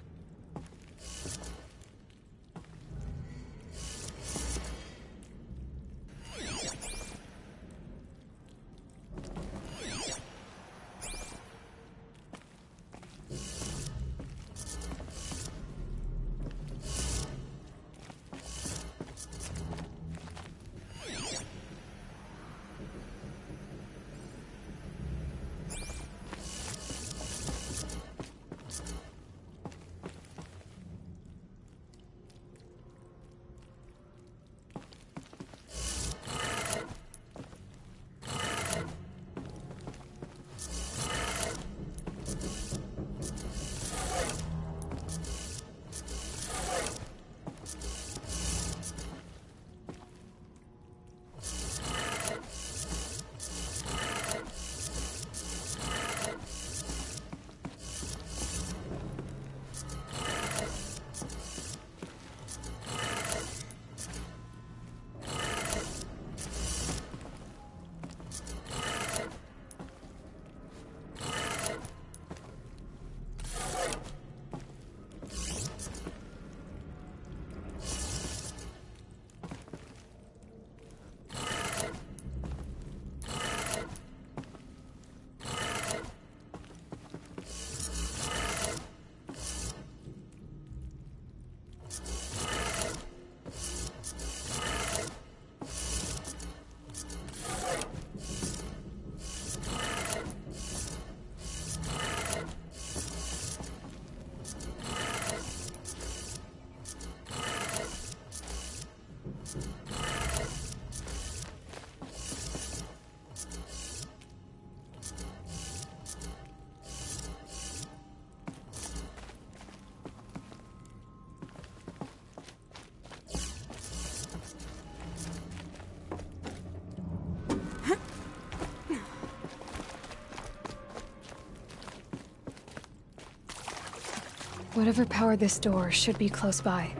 A: Whatever powered this door should be close by.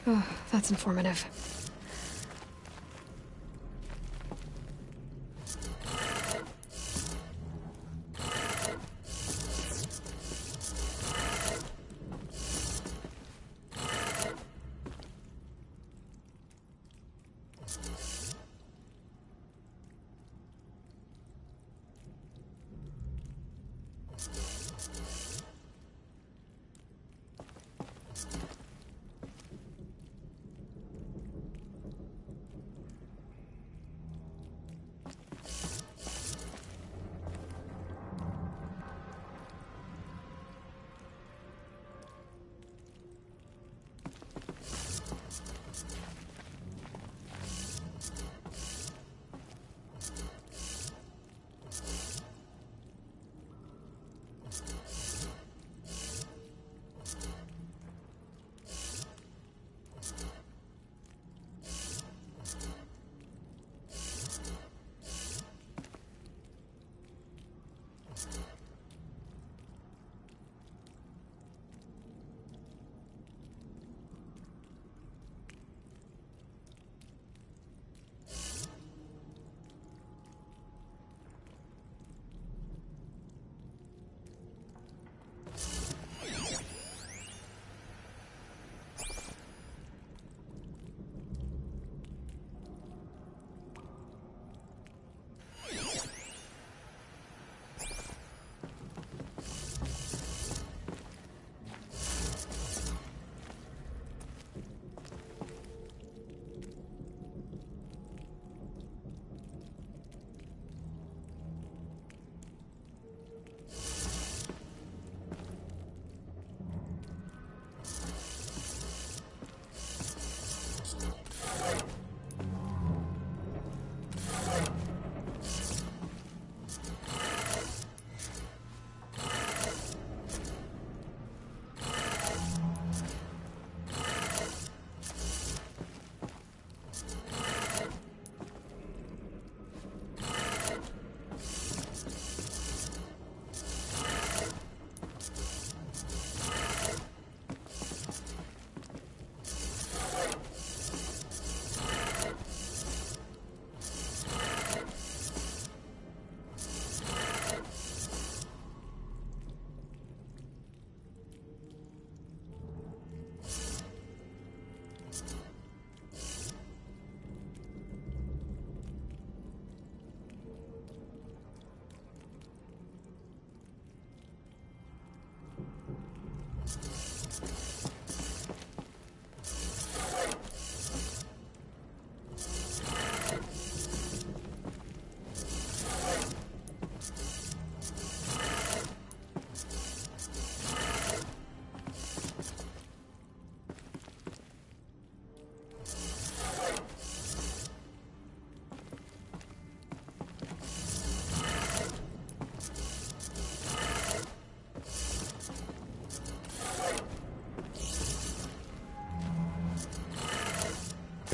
A: Oh, that's informative.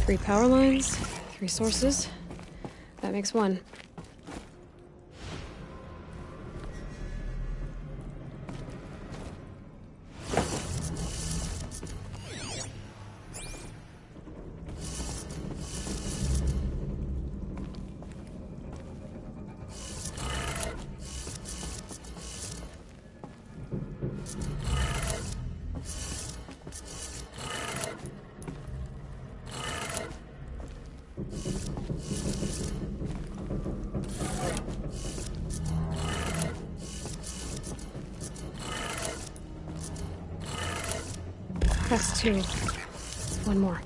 A: Three power lines, 3 sources. That makes 1. That's 2. One more.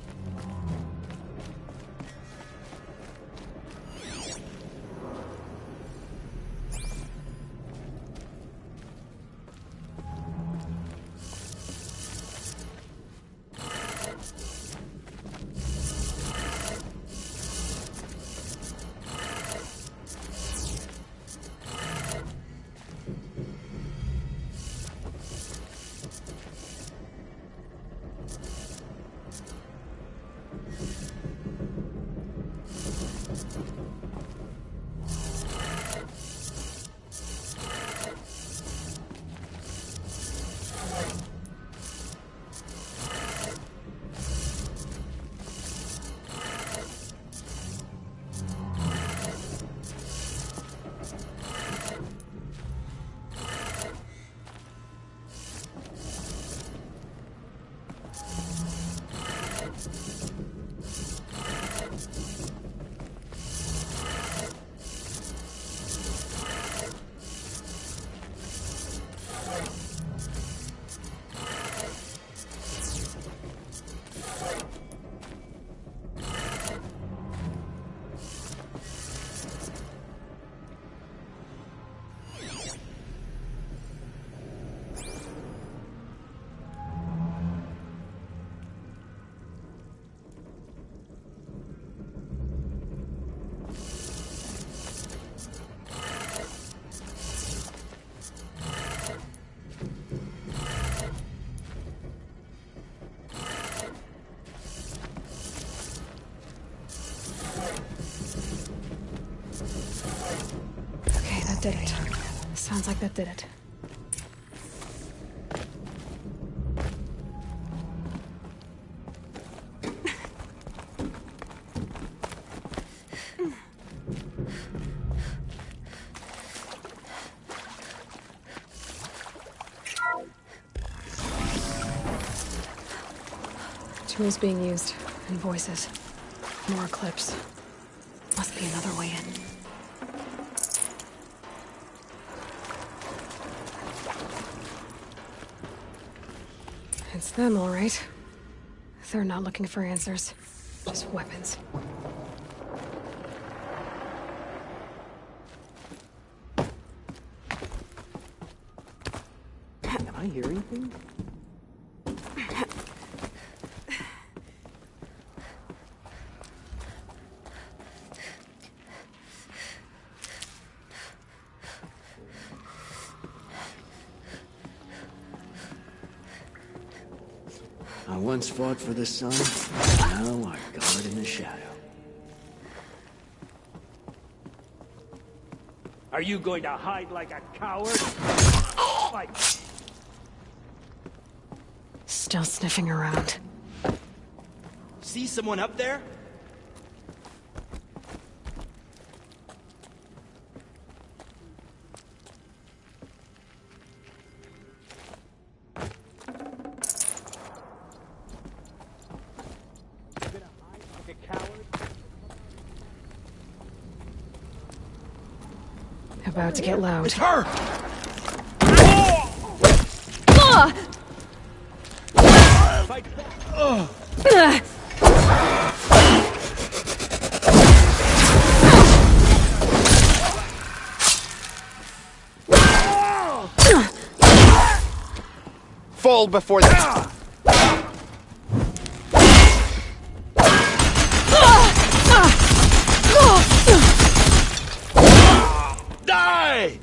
A: Okay, that did it. Sounds like that did it. Tools being used, and voices. More clips. Must be another way in. It's them, all right. They're not looking for answers. Just weapons.
G: Am I hearing things? I once fought for the sun, now I guard in the shadow.
D: Are you going to hide like a coward? Fight!
A: Still sniffing around.
G: See someone up there?
A: About to get loud.
G: It's her!
N: Fall before the...
H: Die!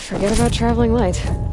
A: Forget about traveling light.